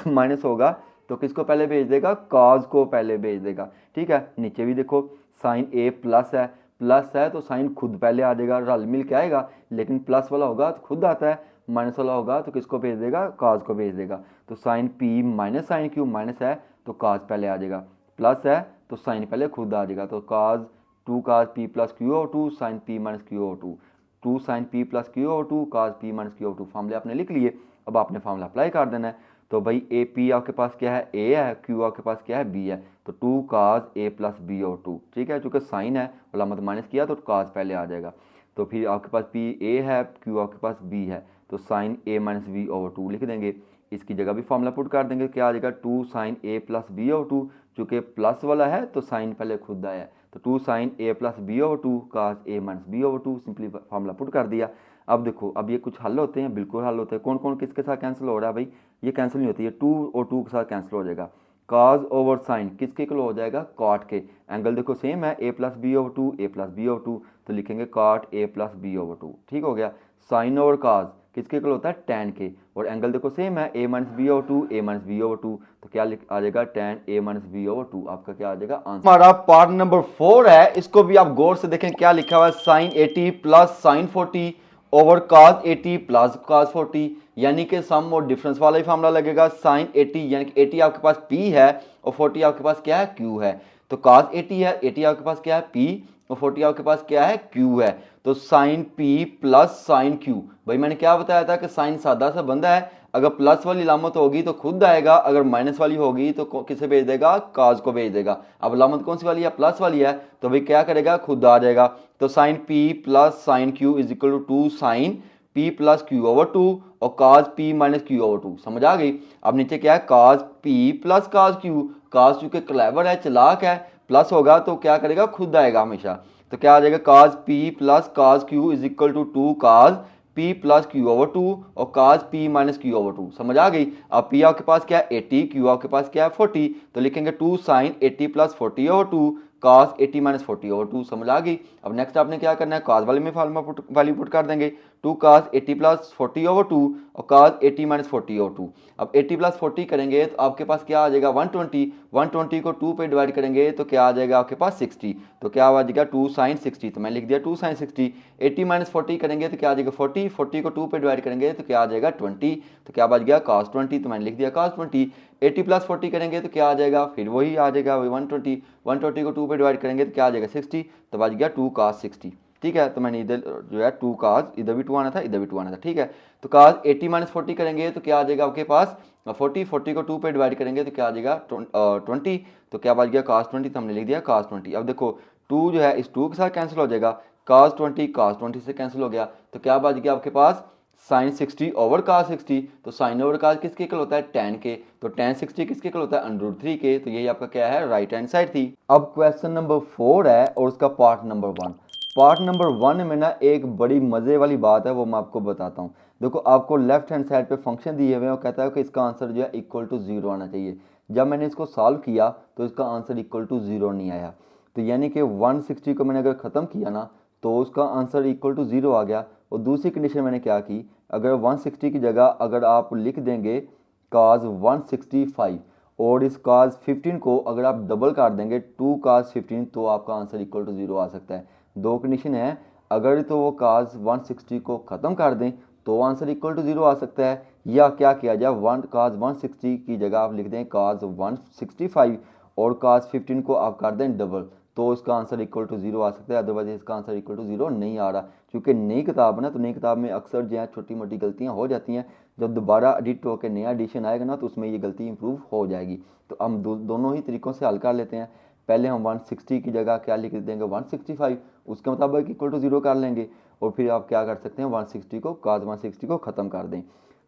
Speaker 1: माइनस होगा तो किसको पहले भेज देगा, कॉज को पहले भेज देगा। ठीक है, नीचे भी देखो साइन ए प्लस है तो साइन खुद पहले आ जाएगा, रल मिल के आएगा, लेकिन प्लस वाला होगा तो खुद आता है, माइनस वाला होगा तो किसको भेज देगा, कॉज को भेज देगा। तो sine P minus sine q, minus है तो कॉज पहले आ जाएगा, प्लस है तो साइन पहले खुद आ जाएगा, तो cos 2 cos p plus Q over 2 sine p minus Q over 2, 2 sine p plus Q over 2 cos p minus Q over 2। फार्मूले आपने लिख लिए, अब आपने फार्मूला अप्लाई कर देना है। तो भाई ए पी आपके पास क्या है, ए है, क्यू आपके पास क्या है, बी है, तो 2 cos a plus b over 2। ठीक है, चूँकि साइन है और लामत माइनस किया तो cos पहले आ जाएगा। तो फिर आपके पास पी ए है, क्यू आपके पास बी है, तो sign a minus b over 2 लिख देंगे। इसकी जगह भी फॉर्मूला पुट कर देंगे, क्या आ जाएगा 2 साइन ए प्लस बी ओवर 2, चूँकि प्लस वाला है तो साइन पहले खुद आया है, तो 2 sine A plus b over 2 cos a minus b over 2, simply formula put कर दिया। अब देखो, अब ये कुछ हल होते हैं, बिल्कुल हल होते हैं। कौन कौन किसके साथ कैंसिल हो रहा है भाई, ये कैंसिल नहीं होती है, 2 और 2 के साथ कैंसिल हो जाएगा। cos ओवर साइन किसके इक्वल हो जाएगा, cot के। एंगल देखो सेम है, a plus b over 2 a plus b over 2, तो लिखेंगे cot a plus b over 2। ठीक हो गया। साइन ओवर cos किसके इक्वल होता है, tan के, और एंगल देखो सेम है, a minus b over 2 a minus b over 2, तो क्या आ जाएगा tan a minus b over 2। आपका क्या आ जाएगा आंसर। हमारा पार्ट नंबर 4 है, इसको भी आप गौर से देखें, क्या लिखा हुआ है, sine 80 plus sine 40 over cos 80 plus cos 40, यानी कि सम और डिफरेंस वाला ही फार्मूला लगेगा। साइन 80 यानी कि 80 आपके पास p है और 40 आपके पास क्या है, q है, तो cos 80 है, 80 आपके पास क्या है p और 40 आपके पास क्या है, q है, तो sine p plus sine q। भाई मैंने क्या बताया था कि साइन सादा सा बंदा है, अगर प्लस वाली लामत होगी तो खुद आएगा, अगर माइनस वाली होगी तो किसे भेज देगा, काज को भेज देगा। अब लामत कौन सी वाली है, प्लस वाली है, तो भाई क्या करेगा, खुद आ जाएगा। तो sine p plus sine q is equal to 2 sine p plus Q over 2 और cos p minus Q over 2। समझ आ गई। अब नीचे क्या है, cos p plus cos q, cos q के क्लेवर है, चलाक है, प्लस होगा तो क्या करेगा, खुद आएगा हमेशा। तो क्या आ जाएगा, cos p plus cos q is equal to 2 cos p plus Q over 2 और cos p minus Q over 2। समझ आ गई। अब p आपके पास क्या है 80, q आपके पास क्या है 40, तो लिखेंगे 2 sine 80 plus 40 over 2 cos 80 minus 40/2 समझ आ गई। अब नेक्स्ट आपने क्या करना है, cos वाले में वैल्यू पुट कर देंगे 2 cos 80 प्लस 40/2 और cos 80 माइनस 40/2। अब 80 प्लस 40 करेंगे तो आपके पास क्या आ जाएगा 120, 120 को 2 पे डिवाइड करेंगे तो क्या आ जाएगा आपके पास 60, तो क्या आ जाएगा 2 sin 60, तो मैं लिख दिया 2 sin 60। 80 माइनस 40 करेंगे तो क्या आ जाएगा 40, 40 को 2 पे डिवाइड करेंगे तो क्या आ जाएगा 20, तो क्या बच गया cos 20, तो मैंने लिख दिया cos 20। 80 प्लस 40 करेंगे तो क्या आ जाएगा, फिर वही आ जाएगा 120, 120 को 2 पे डिवाइड करेंगे तो क्या आ जाएगा 60, तो बच गया 2 cos 60। ठीक है, तो मैंने इधर जो है 2 cos, इधर भी 2 आना था, इधर भी 2 आना था। ठीक है, तो cos 80 माइनस 40 करेंगे तो क्या आ जाएगा आपके पास 40, 40 को 2 पे डिवाइड करेंगे तो क्या आ जाएगा 20, तो क्या बच गया cos 20, तो हमने लिख दिया cos 20। अब देखो 2 जो है इस 2 के साथ कैंसिल हो जाएगा, cos 20 से कैंसिल हो गया, तो क्या बच गया आपके पास साइन 60 ओवर cos 60, तो साइन ओवर cos किसके इक्वल होता है tan के, तो tan 60 किसके इक्वल होता है √3 के, तो यही आपका क्या है राइट हैंड साइड थी। अब क्वेश्चन नंबर 4 है और उसका पार्ट नंबर 1। पार्ट नंबर 1 में ना एक बड़ी मजे वाली बात है, वो मैं आपको बताता हूँ। देखो आपको लेफ्ट हैंड साइड पे फंक्शन दिए हुए हैं, वो कहता है कि इसका आंसर जो है इक्वल टू 0 आना चाहिए। जब मैंने इसको सॉल्व किया तो इसका आंसर इक्वल टू 0 नहीं आया, तो यानी कि 160 को मैंने अगर ख़त्म किया ना तो उसका आंसर इक्वल टू 0 आ गया। और दूसरी कंडीशन मैंने क्या की, अगर 160 की जगह अगर आप लिख देंगे cos 165 और इस cos 15 को अगर आप डबल कर देंगे 2 cos 15, तो आपका आंसर इक्वल टू 0 आ सकता है। दो कंडीशन है, अगर तो वो cos 160 को ख़त्म कर दें तो आंसर इक्वल टू 0 आ सकता है, या क्या किया जाए cos 160 की जगह आप लिख दें cos 165 और cos 15 को आप कर दें डबल, तो इसका आंसर इक्वल टू 0 आ सकता है। अदरवाइज इसका आंसर इक्वल टू 0 नहीं आ रहा, क्योंकि नई किताब है ना, तो नई किताब में अक्सर जो है छोटी मोटी गलतियां हो जाती हैं। जब दोबारा एडिट होकर नया एडिशन आएगा ना तो उसमें ये गलती इंप्रूव हो जाएगी। तो हम दोनों ही तरीक़ों से हल कर लेते हैं। पहले हम 160 की जगह क्या लिख देंगे 165, उसके मुताबिक इक्वल टू 0 कर लेंगे, और फिर आप क्या कर सकते हैं 160 को cos 160 को ख़त्म कर दें।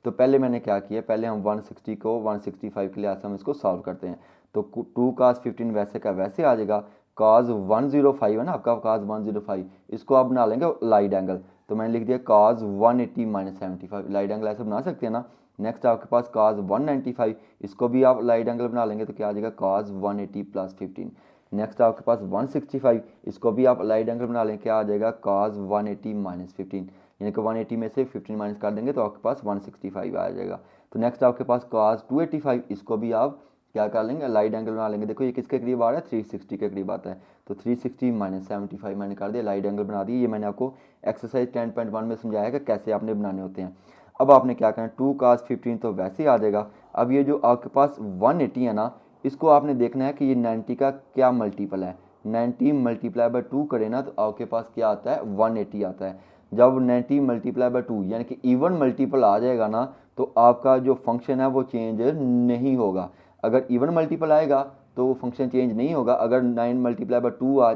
Speaker 1: तो पहले मैंने क्या किया, पहले हम 160 को 165 के लिए हम इसको सॉल्व करते हैं। तो 2 cos 15 वैसे का वैसे आ जाएगा, cos 105 है ना आपका, cos 105 इसको आप बना लेंगे लाइट एंगल, तो मैंने लिख दिया cos 180 माइनस 75, लाइट एंगल ऐसे बना सकते हैं ना। नेक्स्ट आपके पास cos 195, इसको भी आप लाइट एंगल बना लेंगे तो क्या आ जाएगा cos 180 प्लस 15। नेक्स्ट आपके पास 165, इसको भी आप लाइट एंगल बना लेंगे, क्या आ जाएगा cos 180 माइनस 15, यानी कि 180 में से 15 माइनस कर देंगे तो आपके पास 165 आ जाएगा। तो नेक्स्ट आपके पास cos 285, इसको भी आप क्या कर लेंगे लाइट एंगल बना लेंगे। देखो ये किसके करीब आ रहा है 360 के करीब आता है, तो 360 माइनस 75 मैंने कर दिया, लाइट एंगल बना दिया। ये मैंने आपको एक्सरसाइज 10.1 में समझाया कि कैसे आपने बनाने होते हैं। अब आपने क्या करना है 2 cos 15 तो वैसे ही आ जाएगा। अब ये जो आपके पास 180 है ना, इसको आपने देखना है कि ये 90 का क्या मल्टीपल है। 90 मल्टीप्लाई बाय 2 करें ना तो आपके पास क्या आता है 180 आता है। जब 90 मल्टीप्लाई बाय 2 यानी कि इवन मल्टीपल आ जाएगा ना, तो आपका जो फंक्शन है वो चेंज नहीं होगा। अगर इवन मल्टीपल आएगा तो वो फंक्शन चेंज नहीं होगा। अगर 9 मल्टीप्लाई बाय 2 आ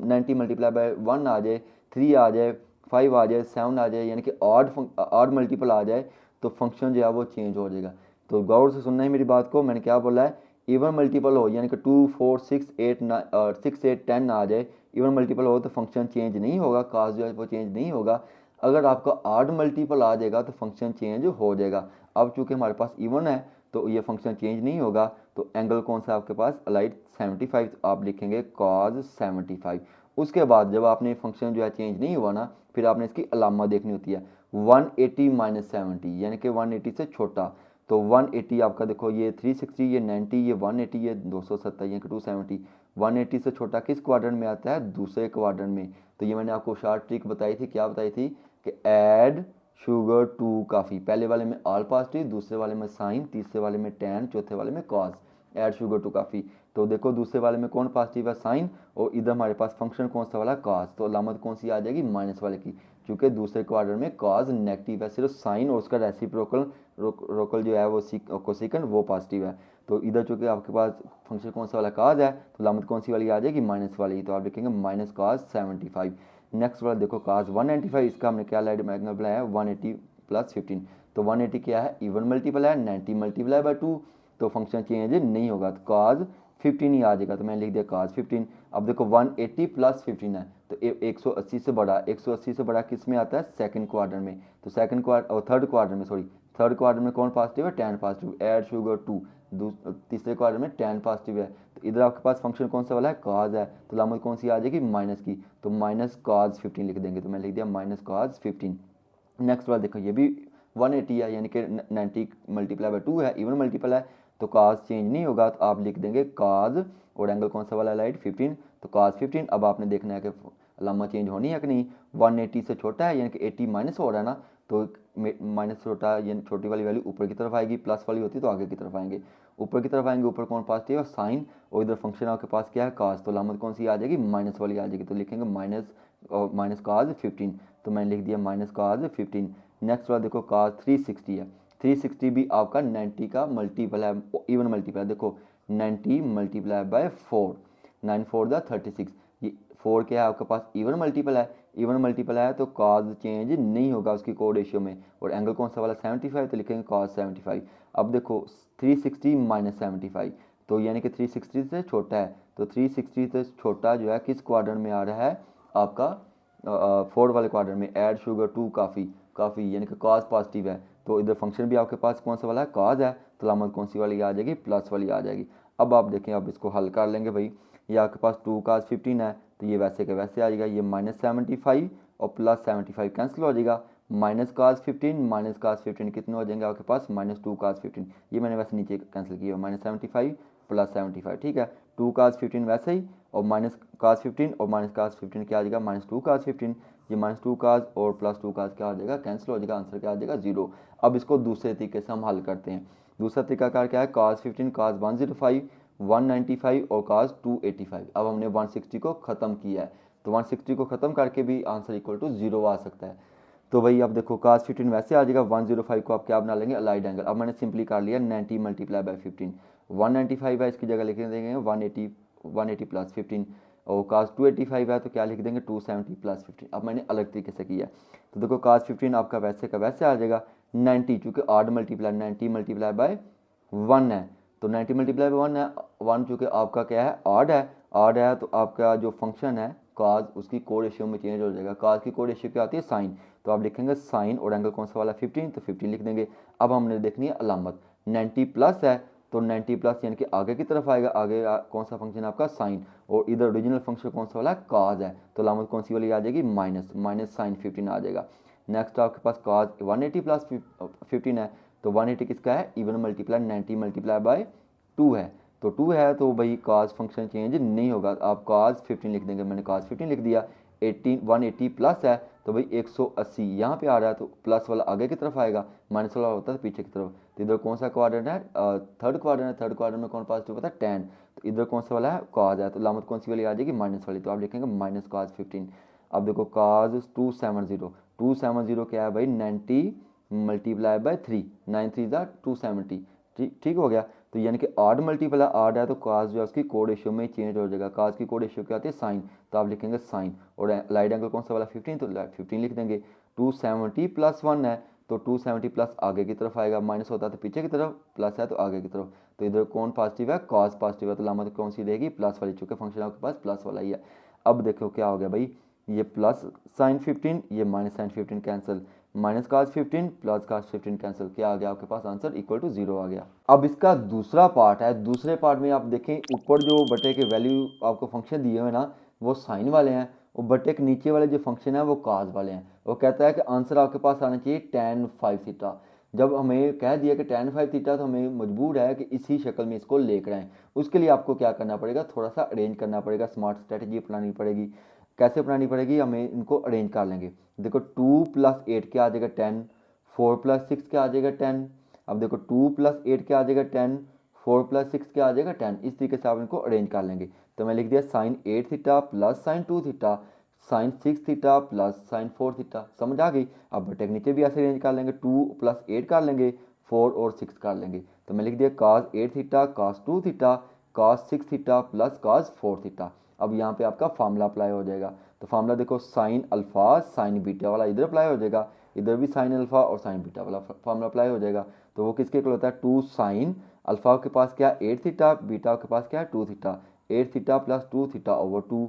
Speaker 1: 90 मल्टीप्लाई बाय 1 आ जाए, 3 आ जाए, 5 आ जाए, 7 आ जाए, यानी कि ऑड मल्टीपल आ जाए, तो फंक्शन जो है वो चेंज हो जाएगा। तो गौर से सुनना है मेरी बात को, मैंने क्या बोला है, इवन मल्टीपल हो यानी कि 2 4 6 8 6 8 10 आ जाए, इवन मल्टीपल हो तो फंक्शन चेंज नहीं होगा, काज जो है वो चेंज नहीं होगा। अगर आपका ऑड मल्टीपल आ जाएगा तो फंक्शन चेंज हो जाएगा। अब चूंकि हमारे पास इवन है तो ये फंक्शन चेंज नहीं होगा। तो एंगल कौन सा आपके पास अलाइट 75, तो आप लिखेंगे cos 75। उसके बाद जब आपने फंक्शन जो है चेंज नहीं हुआ ना, फिर आपने इसकी अलामा देखनी होती है 180 माइनस 70, यानी कि 180 से छोटा। तो 180 आपका देखो ये 360, ये 90, ये 180, ये 270, यानी कि 270। 180 से छोटा किस क्वाड्रेंट में आता है, दूसरे क्वाड्रेंट में। तो ये मैंने आपको शॉर्ट ट्रिक बताई थी, क्या बताई थी कि ऐड शुगर टू काफ़ी, पहले वाले में ऑल पॉजिटिव, दूसरे वाले में साइन, तीसरे वाले में टैन, चौथे वाले में कॉस, ऐड शुगर टू काफ़ी। तो देखो दूसरे वाले में कौन पॉजिटिव है साइन, और इधर हमारे पास फंक्शन कौन सा वाला कॉस, तो अलामत कौन सी आ जाएगी माइनस वाले की, क्योंकि दूसरे क्वाड्रेंट में कॉस नेगेटिव है, सिर्फ साइन और उसका रेसिप्रोकल रोकल जो है वो कोसेकंड वो पॉजिटिव है। तो इधर चूंकि आपके पास फंक्शन कौन सा वाला कॉस है, तो अलामत कौन सी वाली आ जाएगी माइनस वाली, तो आप लिखेंगे माइनस कॉस 75। नेक्स्ट वाला देखो cos 195, इसका हमने क्या लाइट एंगल बनाया है 180 प्लस 15। तो 180 क्या है इवन मल्टीपल है, 90 मल्टीप्लाई बाय 2, तो फंक्शन चेंज नहीं होगा, तो cos 15 ही आ जाएगा, तो मैंने लिख दिया cos 15। अब देखो 180 प्लस 15 है, तो 180 से बड़ा, 180 से बड़ा किस में आता है सेकंड क्वार्टर में, तो सेकंड क्वार्टर और थर्ड क्वार्टर में, सॉरी थर्ड क्वार्टर में कौन पॉजिटिव है tan positive, add sugar to. तीसरे क्वार्टर में टैन पॉजिटिव है, तो तो इधर आपके पास फंक्शन कौन सा वाला है, cos है, तो लामत कौन सी आ जाएगी, माइनस की, तो माइनस cos 15 लिख देंगे, तो मैं लिख दिया माइनस cos 15। नेक्स्ट वाला देखो ये भी 180 है, यानी कि 90 मल्टीप्लाई बाई 2 है, इवन मल्टीपल है, तो cos चेंज नहीं होगा, तो आप लिख देंगे cos, और एंगल कौन सा वाला लाइट 15, तो cos 15। अब आपने देखना है कि अलामा चेंज होनी है कि नहीं, 180 से छोटा है यानी कि 80 माइनस हो रहा है ना, तो माइनस छोटा यानी छोटी वाली वैल्यू ऊपर की तरफ आएगी, प्लस वाली होती तो आगे की तरफ आएंगे, ऊपर की तरफ आएंगे, ऊपर कौन पॉजिटिव है, साइन, और इधर फंक्शन आपके पास क्या है, cos, तो अलामत कौन सी आ जाएगी, माइनस वाली आ जाएगी, तो लिखेंगे माइनस, और माइनस cos 15, तो मैंने लिख दिया माइनस cos 15। नेक्स्ट वाला देखो cos 360 है, 360 भी आपका 90 का मल्टीपल है, इवन मल्टीपल है, देखो 90 मल्टीप्लाई बाय 4, 9 4 द 36, ये 4 क्या है आपके पास, इवन मल्टीपल है, इवन मल्टीपल है तो cos चेंज नहीं होगा उसकी कोड रेशियो में, और एंगल कौन सा वाला 75, तो लिखेंगे cos 75। अब देखो 360 माइनस 75, तो यानी कि 360 से छोटा है, तो 360 से छोटा जो है किस क्वाड्रेंट में आ रहा है आपका, फोर्थ वाले क्वाड्रेंट में, ऐड शुगर टू काफ़ी, काफ़ी यानी कि cos पॉजिटिव है, तो इधर फंक्शन भी आपके पास कौन सा वाला है, cos है, तो लामत कौन सी वाली आ जाएगी, प्लस वाली आ जाएगी। अब आप देखें, अब इसको हल कर लेंगे भाई, ये आपके पास 2 cos 15 है, तो ये वैसे के वैसे आ जाएगा, ये माइनस 75 और प्लस 75 कैंसिल हो जाएगा, माइनस cos 15 माइनस cos 15 कितने हो जाएंगे आपके पास, माइनस 2 cos 15, ये मैंने वैसे नीचे कैंसिल किया, माइनस 75 प्लस 75, ठीक है, 2 cos 15 वैसे ही, और माइनस cos 15 और माइनस cos 15 क्या आ जाएगा, माइनस 2 cos 15, ये माइनस 2 cos और प्लस 2 cos क्या आ जाएगा, कैंसिल हो जाएगा, आंसर क्या आ जाएगा, 0। अब इसको दूसरे तरीके से हम हल करते हैं, दूसरा तरीकाकार क्या है, cos 15 cos 105 195 और cos 285। अब हमने 160 को ख़त्म किया है, तो 160 को ख़त्म करके भी आंसर इक्वल टू 0 आ सकता है। तो भाई अब देखो cos 15 वैसे आ जाएगा, 105 को आप क्या बना लेंगे, अलाइड एंगल। अब मैंने सिंपली कर लिया 90 मल्टीप्लाई बाई 15, 195 है, इसकी जगह लिख देंगे 180, 180 प्लस 15, और cos 285 है तो क्या लिख देंगे 270 प्लस 15। अब मैंने अलग तरीके से किया, तो देखो cos 15 आपका वैसे का वैसे आ जाएगा 90, चूँकि आड मल्टीप्लाई 90 मल्टीप्लाई बाय 1 है, तो 90 मल्टीप्लाई बाई 1 है, 1 चूँकि आपका क्या है, ऑड है, ऑड है, तो आपका जो फंक्शन है cos उसकी कोड रेशियो में चेंज हो जाएगा, cos की कोड रेशियो क्या आती है, साइन, तो आप लिखेंगे साइन, और एंगल कौन सा वाला 15, तो 15 लिख देंगे। अब हमने देखनी है अलामत, 90 प्लस है, तो 90 प्लस यानी कि आगे की तरफ आएगा, आगे कौन सा फंक्शन है आपका, साइन, और इधर ओरिजिनल फंक्शन कौन सा वाला है, cos है, तो अलामत कौन सी वाली आ जाएगी, माइनस, माइनस साइन 15 आ जाएगा। नेक्स्ट आपके पास cos 180 प्लस 15 है, तो 180 किसका है, इवन मल्टीप्लाई 90 मल्टीप्लाई बाय 2 है, तो 2 है तो भाई cos फंक्शन चेंज नहीं होगा, आप cos 15 लिख देंगे, मैंने cos 15 लिख दिया। 18 180 प्लस है तो भाई 180 यहाँ पे आ रहा है, तो प्लस वाला आगे की तरफ आएगा, माइनस वाला होता है पीछे की तरफ, तो इधर कौन सा क्वाड्रेंट है, थर्ड क्वाड्रेंट है, थर्ड क्वाड्रेंट में कौन पॉजिटिव होता है, 10, तो इधर कौन सा वाला है, cos है, तो लामत कौन सी वाली आ जाएगी, माइनस वाली, तो आप लिखेंगे माइनस cos 15। अब देखो cos 270, 270 क्या है भाई, 90 मल्टीप्लाई बाय 3, 9 3 ज़ा 270, ठीक हो गया, तो यानी कि आड मल्टीपल है, आड है तो cos जो है उसकी कोड रेशियो में चेंज हो जाएगा, cos की कोड रेशियो क्या आती है, साइन, तो आप लिखेंगे साइन, और लाइट एंगल कौन सा वाला 15, तो 15 लिख देंगे। 270 प्लस 1 है, तो 270 प्लस आगे की तरफ आएगा, माइनस होता है तो पीछे की तरफ, प्लस है तो आगे की तरफ, तो इधर कौन पॉजिटिव है, cos पॉजिटिव है, तो लामत कौन सी रहेगी, प्लस वाली, चूँकि फंक्शन आपके पास प्लस वाला ही है। अब देखो क्या हो गया भाई, ये प्लस साइन 15, ये minus sine 15 cancel, minus cos 15 plus cos 15 cancel, क्या आ गया आपके पास आंसर इक्वल टू 0 आ गया। अब इसका दूसरा पार्ट है, दूसरे पार्ट में आप देखें ऊपर जो बटे के वैल्यू आपको फंक्शन दिए हुए ना वो साइन वाले हैं, और बटे के नीचे वाले जो फंक्शन है वो cos वाले हैं। वो कहता है कि आंसर आपके पास आना चाहिए tan 5 थीटा। जब हमें कह दिया कि tan 5 थीटा, तो हमें मजबूर है कि इसी शक्ल में इसको लेकर आएँ। उसके लिए आपको क्या करना पड़ेगा, थोड़ा सा अरेंज करना पड़ेगा, स्मार्ट स्ट्रेटजी अपनानी पड़ेगी। कैसे अपनानी पड़ेगी, हमें इनको अरेंज कर लेंगे। देखो 2 प्लस 8 क्या आ जाएगा 10, 4 प्लस 6 क्या आ जाएगा 10, अब देखो 2 प्लस 8 क्या आ जाएगा 10, 4 प्लस 6 क्या आ जाएगा 10, इस तरीके से आप इनको अरेंज कर लेंगे। तो मैं लिख दिया sine 8 theta plus sine 2 theta sine 6 theta plus sine 4 theta, समझ आ गई। अब बटे के नीचे भी ऐसे अरेंज कर लेंगे, 2 प्लस 8 कर लेंगे, 4 और 6 कर लेंगे, तो मैं लिख दिया cos 8 theta cos 2 theta cos 6 theta plus cos 4 theta. अब यहाँ पे आपका फार्मूला अप्लाई हो जाएगा, तो फार्मूला देखो साइन अल्फा साइन बीटा वाला इधर अप्लाई हो जाएगा, इधर भी साइन अल्फा और साइन बीटा वाला फार्मूला अप्लाई हो जाएगा। तो वो किसके इक्वल होता है, 2 साइन अल्फा के पास क्या 8 थीटा, बीटा के पास क्या है 2 theta, 8 theta plus 2 theta over 2,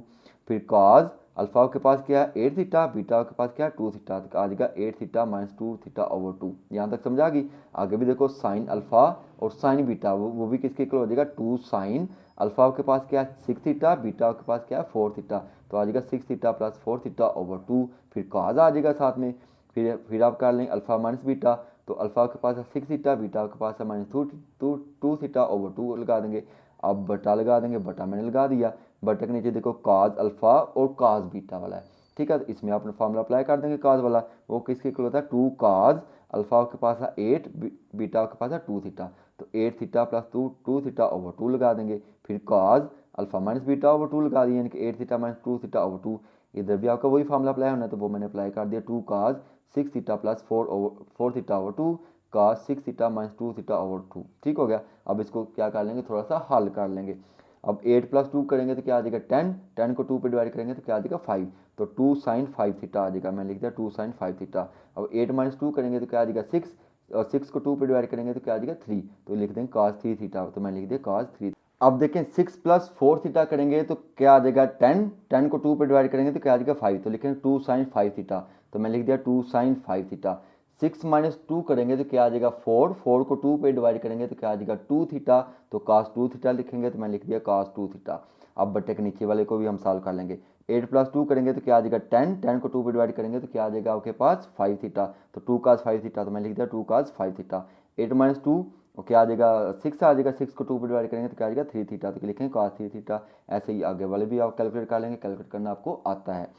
Speaker 1: फिर cos अल्फा के पास क्या है 8 थीटा, बीटा के पास क्या है 2 थीटा, तो आ जाएगा 8 थीटा माइनस 2 थीटा ओवर 2। यहाँ तक समझा गई। आगे भी देखो साइन अल्फा और साइन बीटा, वो भी किसके इक्वल हो जाएगा 2 साइन अल्फ़ा आपके पास क्या है 6 थीटा, बीटा आपके पास क्या है 4 थीटा, तो आ जाएगा 6 थीटा प्लस 4 थीटा ओवर 2, फिर कॉस आ जाएगा साथ में, फिर आप कर लेंगे अल्फ़ा माइनस बीटा, तो अल्फ़ा के पास है 6 थीटा, बीटा के पास है माइनस टू थीटा ओवर 2 लगा देंगे। अब बटा लगा देंगे, बटा मैंने लगा दिया, बटे के नीचे देखो काज अल्फ़ा और काज बीटा वाला है, ठीक है। तो इसमें आपने फार्मूला अप्लाई कर देंगे काज वाला, वो किसके इक्वल होता है 2 काज अल्फ़ा के पास है 8, बीटा के पास है 2 थीटा, तो 8 थीटा प्लस 2 थीटा ओवर 2 लगा देंगे, फिर काज अल्फ़ा माइनस बीटा ओवर 2 लगा दिए, यानी कि 8 थीटा माइनस 2 थीटा ओवर 2। इधर भी आपका वही फार्मूला अप्लाई होना है, तो वो मैंने अप्लाई कर दिया 2 काज 6 थीटा प्लस 4 थीटा ओवर 2 काज 6 थीटा माइनस 2 थीटा ओवर 2, ठीक हो गया। अब इसको क्या कर लेंगे, थोड़ा सा हल कर लेंगे। अब 8 प्लस 2 करेंगे तो क्या आ जाएगा 10, 10 को 2 पे डिवाइड करेंगे तो क्या आ जाएगा 5, तो 2 साइन 5 थीटा आ जाएगा, मैं लिख दिया 2 साइन 5 थीटा। अब 8 माइनस 2 करेंगे तो क्या आ जाएगा 6, और 6 को 2 पे डिवाइड करेंगे तो क्या आ जाएगा 3, तो लिख देंगे cos 3 थीटा, तो मैं लिख दिया cos 3। अब देखें 6 प्लस 4 थीटा करेंगे तो क्या आ जाएगा 10, 10 को 2 पे डिवाइड करेंगे तो क्या आ जाएगा 5, तो लिखेंगे 2 साइन 5 थीटा, तो मैं लिख दिया 2 साइन 5 थीटा। 6 माइनस 2 करेंगे तो क्या आ जाएगा 4, 4 को 2 पे डिवाइड करेंगे तो क्या आ जाएगा 2 थीटा, तो cos 2 थीटा लिखेंगे, तो मैं लिख दिया cos 2 थीटा। अब बट्टे के नीचे वाले को भी हम सॉल्व कर लेंगे, 8 प्लस 2 करेंगे तो क्या आ जाएगा 10, 10 को 2 पे डिवाइड करेंगे तो क्या आ जाएगा आपके पास 5 थीटा, तो 2 cos 5 थीटा, तो मैं लिख दिया 2 cos 5 थीटा। 8 माइनस 2 और क्या आ जाएगा 6 आ जाएगा, 6 को 2 पे डिवाइड करेंगे तो क्या आ जाएगा 3 थीटा, तो लिखेंगे cos 3 थीटा। ऐसे ही आगे वाले भी आप कैलकुलेट कर लेंगे, कैलकुलेट करना आपको आता है।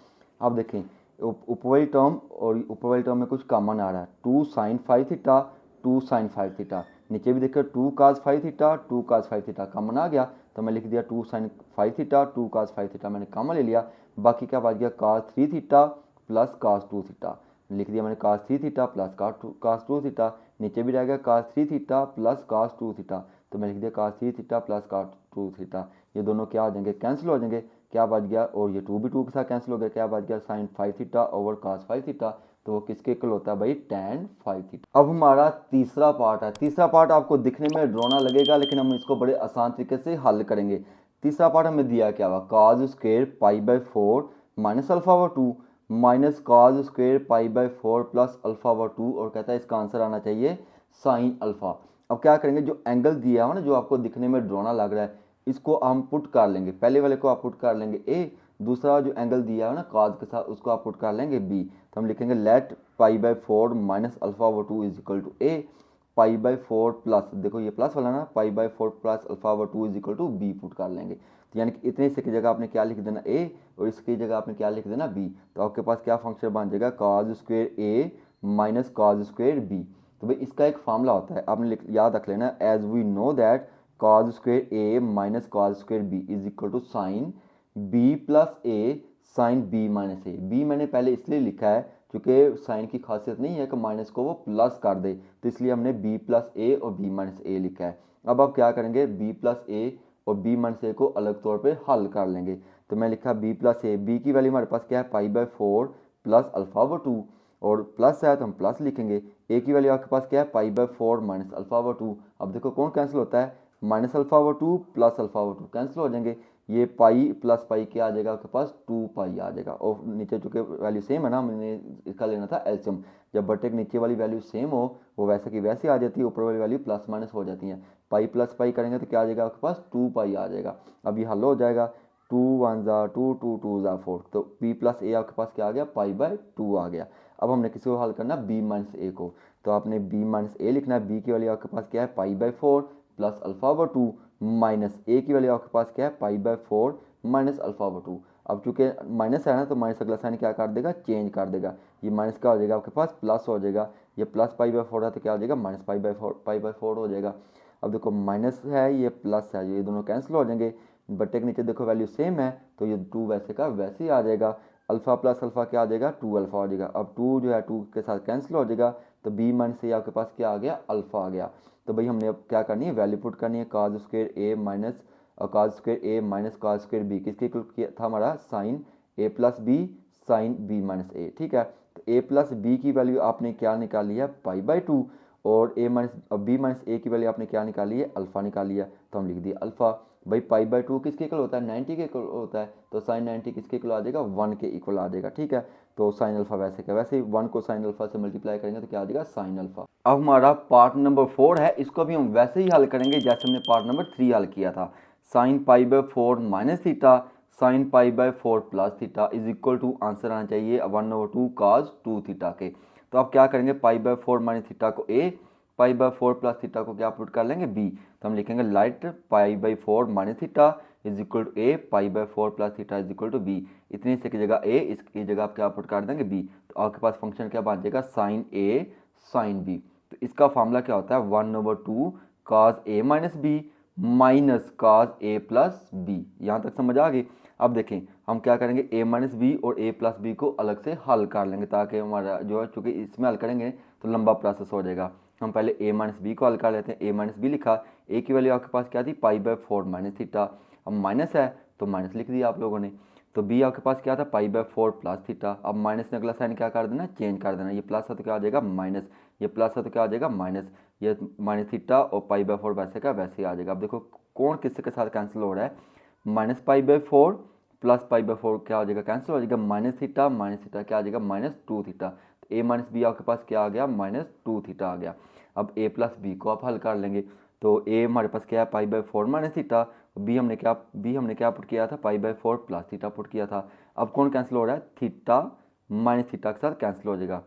Speaker 1: अब देखें उपवाली टर्म और उपवाली टर्म में कुछ कॉमन आ रहा है, 2 साइन 5 थीटा 2 साइन 5 थीटा, नीचे भी देखिए 2 cos 5 theta 2 cos 5 theta common आ गया, तो मैं लिख दिया 2 साइन 5 थीटा 2 cos 5 थीटा, मैंने कॉमन ले लिया, बाकी क्या बच गया cos 3 theta plus cos 2 theta, लिख दिया मैंने cos 3 theta plus cos 2 theta, नीचे भी रहेगा cos 3 theta plus cos 2 theta, तो मैं लिख दिया cos 3 theta plus cos 2 theta, ये दोनों क्या हो जाएंगे कैंसिल हो जाएंगे, क्या बच गया, और ये 2 भी 2 के साथ कैंसिल हो गया, क्या बच गया sine 5 theta over cos 5 theta, तो वो किसके इक्वल होता है भाई tan 5 थीटा। अब हमारा तीसरा पार्ट है, तीसरा पार्ट आपको दिखने में ड्रोना लगेगा लेकिन हम इसको बड़े आसान तरीके से हल करेंगे। तीसरा पार्ट हमें दिया क्या हुआ cos square pi by 4 minus alpha over 2 minus cos square pi by 4 plus alpha over 2, और कहता है इसका आंसर आना चाहिए साइन अल्फा। अब क्या करेंगे, जो एंगल दिया हुआ ना जो आपको दिखने में ड्रोना लग रहा है, इसको हम पुट कर लेंगे, पहले वाले को आप पुट कर लेंगे ए, दूसरा जो एंगल दिया है ना cos के साथ उसको आप पुट कर लेंगे बी, तो हम लिखेंगे let pi by 4 minus alpha over 2 is equal to a, pi by 4 plus, देखो ये प्लस वाला ना, pi by 4 plus alpha over 2 is equal to b put कर लेंगे, तो यानी कि इतने से की जगह आपने क्या लिख देना ए, और इसकी जगह आपने क्या लिख देना बी, तो आपके पास क्या फंक्शन बन जाएगा cos स्क्वायर ए माइनस cos स्क्वायर बी। तो भाई इसका एक फार्मूला होता है, आपने याद रख लेना, as we know that cos square A minus cos square b is equal to sine b plus a sine B minus a. B मैंने पहले इसलिए लिखा है क्योंकि साइन की खासियत नहीं है कि माइनस को वो प्लस कर दे, तो इसलिए हमने बी प्लस ए और बी माइनस ए लिखा है। अब आप क्या करेंगे, बी प्लस ए और बी माइनस ए को अलग तौर पे हल कर लेंगे, तो मैं लिखा बी प्लस ए, बी की वैल्यू हमारे पास क्या है pi by 4 plus alpha over 2, और प्लस है तो हम प्लस लिखेंगे, ए की वैल्यू आपके पास क्या है pi by 4 minus alpha over 2। अब देखो कौन कैंसिल होता है, minus alpha over 2 plus alpha over 2 cancel हो जाएंगे, ये पाई प्लस पाई क्या आ जाएगा आपके पास 2 पाई आ जाएगा, और नीचे चूंकि वैल्यू सेम है ना, हमने इसका लेना था एलसीएम, जब बटे के नीचे वाली वैल्यू सेम हो वो वैसे की वैसे आ जाती है, ऊपर वाली वैल्यू प्लस माइनस हो जाती है, पाई प्लस पाई करेंगे तो क्या आ जाएगा आपके पास 2 पाई आ जाएगा। अब ये हल हो जाएगा, 2 1 ज़ा 2 2 2 ज़ा 4, तो बी प्लस ए आपके पास क्या आ गया पाई बाई 2 आ गया। अब हमने किसी को हल करना बी माइनस ए को, तो आपने बी माइनस ए लिखना है, बी की वैल्यू आपके पास क्या है pi by 4 plus alpha over 2 minus A की वैल्यू आपके पास क्या है pi by 4 minus alpha over 2। अब चूंकि माइनस है ना तो माइनस अगला साइन क्या कर देगा चेंज कर देगा, ये माइनस क्या हो जाएगा आपके पास प्लस हो जाएगा, ये प्लस पाई बाई 4 है तो क्या हो जाएगा माइनस पाई बाई 4 हो जाएगा। अब देखो माइनस है ये प्लस है, ये दोनों कैंसिल हो जाएंगे, बट्टे के नीचे देखो वैल्यू सेम है तो ये 2 वैसे का वैसे ही आ जाएगा, अल्फा प्लस अल्फा क्या आ जाएगा 2 अल्फा हो जाएगा। अब 2 जो है 2 के साथ कैंसिल हो जाएगा, तो बी माइनस से आपके पास क्या आ गया अल्फा आ गया। तो भाई हमने अब क्या करनी है वैल्यू पुट करनी है, cos स्क्वायर ए माइनस cos स्क्वायर ए माइनस cos स्क्वायर बी किसके इक्वल किया था हमारा sine A plus B sine B minus A, ठीक है। तो ए प्लस बी की वैल्यू आपने क्या निकाली है पाई बाई 2, और A minus B minus A की वैल्यू आपने क्या निकाली है अल्फा निकाली है, तो हम लिख दिए अल्फा। भाई पाई बाई 2 किसके इक्वल होता है 90 के इक्वल होता है, तो साइन 90 किसके इक्वल आ जाएगा 1 के इक्वल आ जाएगा, ठीक है। तो साइन अल्फा वैसे क्या वैसे ही 1 को साइन अल्फा से मल्टीप्लाई करेंगे तो क्या आ जाएगा साइन अल्फा। अब हमारा पार्ट नंबर 4 है, इसको भी हम वैसे ही हल करेंगे जैसे हमने पार्ट नंबर 3 हल किया था। Sine pi by 4 minus theta sine pi by 4 plus theta is equal to answer आना चाहिए 1/2 cos 2 थीटा के। तो आप क्या करेंगे, पाई बाई 4 माइनस थीटा को a, pi by 4 plus theta को क्या पुट कर लेंगे बी। तो हम लिखेंगे let pi by 4 minus theta is equal to a, pi by 4 plus theta is equal to b. इतनी से की जगह ए, इसकी जगह आप क्या पुट कर देंगे बी। तो आपके पास फंक्शन क्या बन जाएगा, साइन ए साइन बी। तो इसका फॉर्मूला क्या होता है, 1/2 cos ए माइनस बी माइनस cos ए प्लस बी। यहाँ तक समझ आ गई। अब देखें हम क्या करेंगे, ए माइनस बी और ए प्लस बी को अलग से हल कर लेंगे ताकि हमारा जो है, चूँकि इसमें हल करेंगे तो लंबा प्रोसेस हो जाएगा। हम पहले ए माइनस बी को हल कर लेते हैं। ए माइनस बी लिखा, ए की वैल्यू आपके पास क्या थी, पाई बाई 4 माइनस थीटा। अब माइनस है तो माइनस लिख दिया आप लोगों ने। तो बी आपके पास क्या था, पाई बाई 4 प्लस थीटा। अब माइनस ने अगला साइन क्या कर देना, चेंज कर देना। ये प्लस है तो क्या आ जाएगा माइनस, ये प्लस है तो क्या आ जाएगा माइनस, ये माइनस थीटा और पाई बाई 4 वैसे का वैसे ही आ जाएगा। अब देखो कौन किसके के साथ कैंसिल हो रहा है, minus pi by 4 plus pi by 4 क्या हो जाएगा, कैंसिल हो जाएगा। माइनस थीटा क्या आ जाएगा, माइनस 2 थीटा। तो ए माइनस बी आपके पास क्या आ गया, माइनस 2 थीटा आ गया। अब ए प्लस बी को आप हल कर लेंगे। तो ए हमारे पास क्या है, pi by 4 minus theta. B हमने क्या पुट किया था, pi by 4 plus theta put किया था। अब कौन कैंसिल हो रहा है, थीटा माइनस थीटा के साथ कैंसिल हो जाएगा।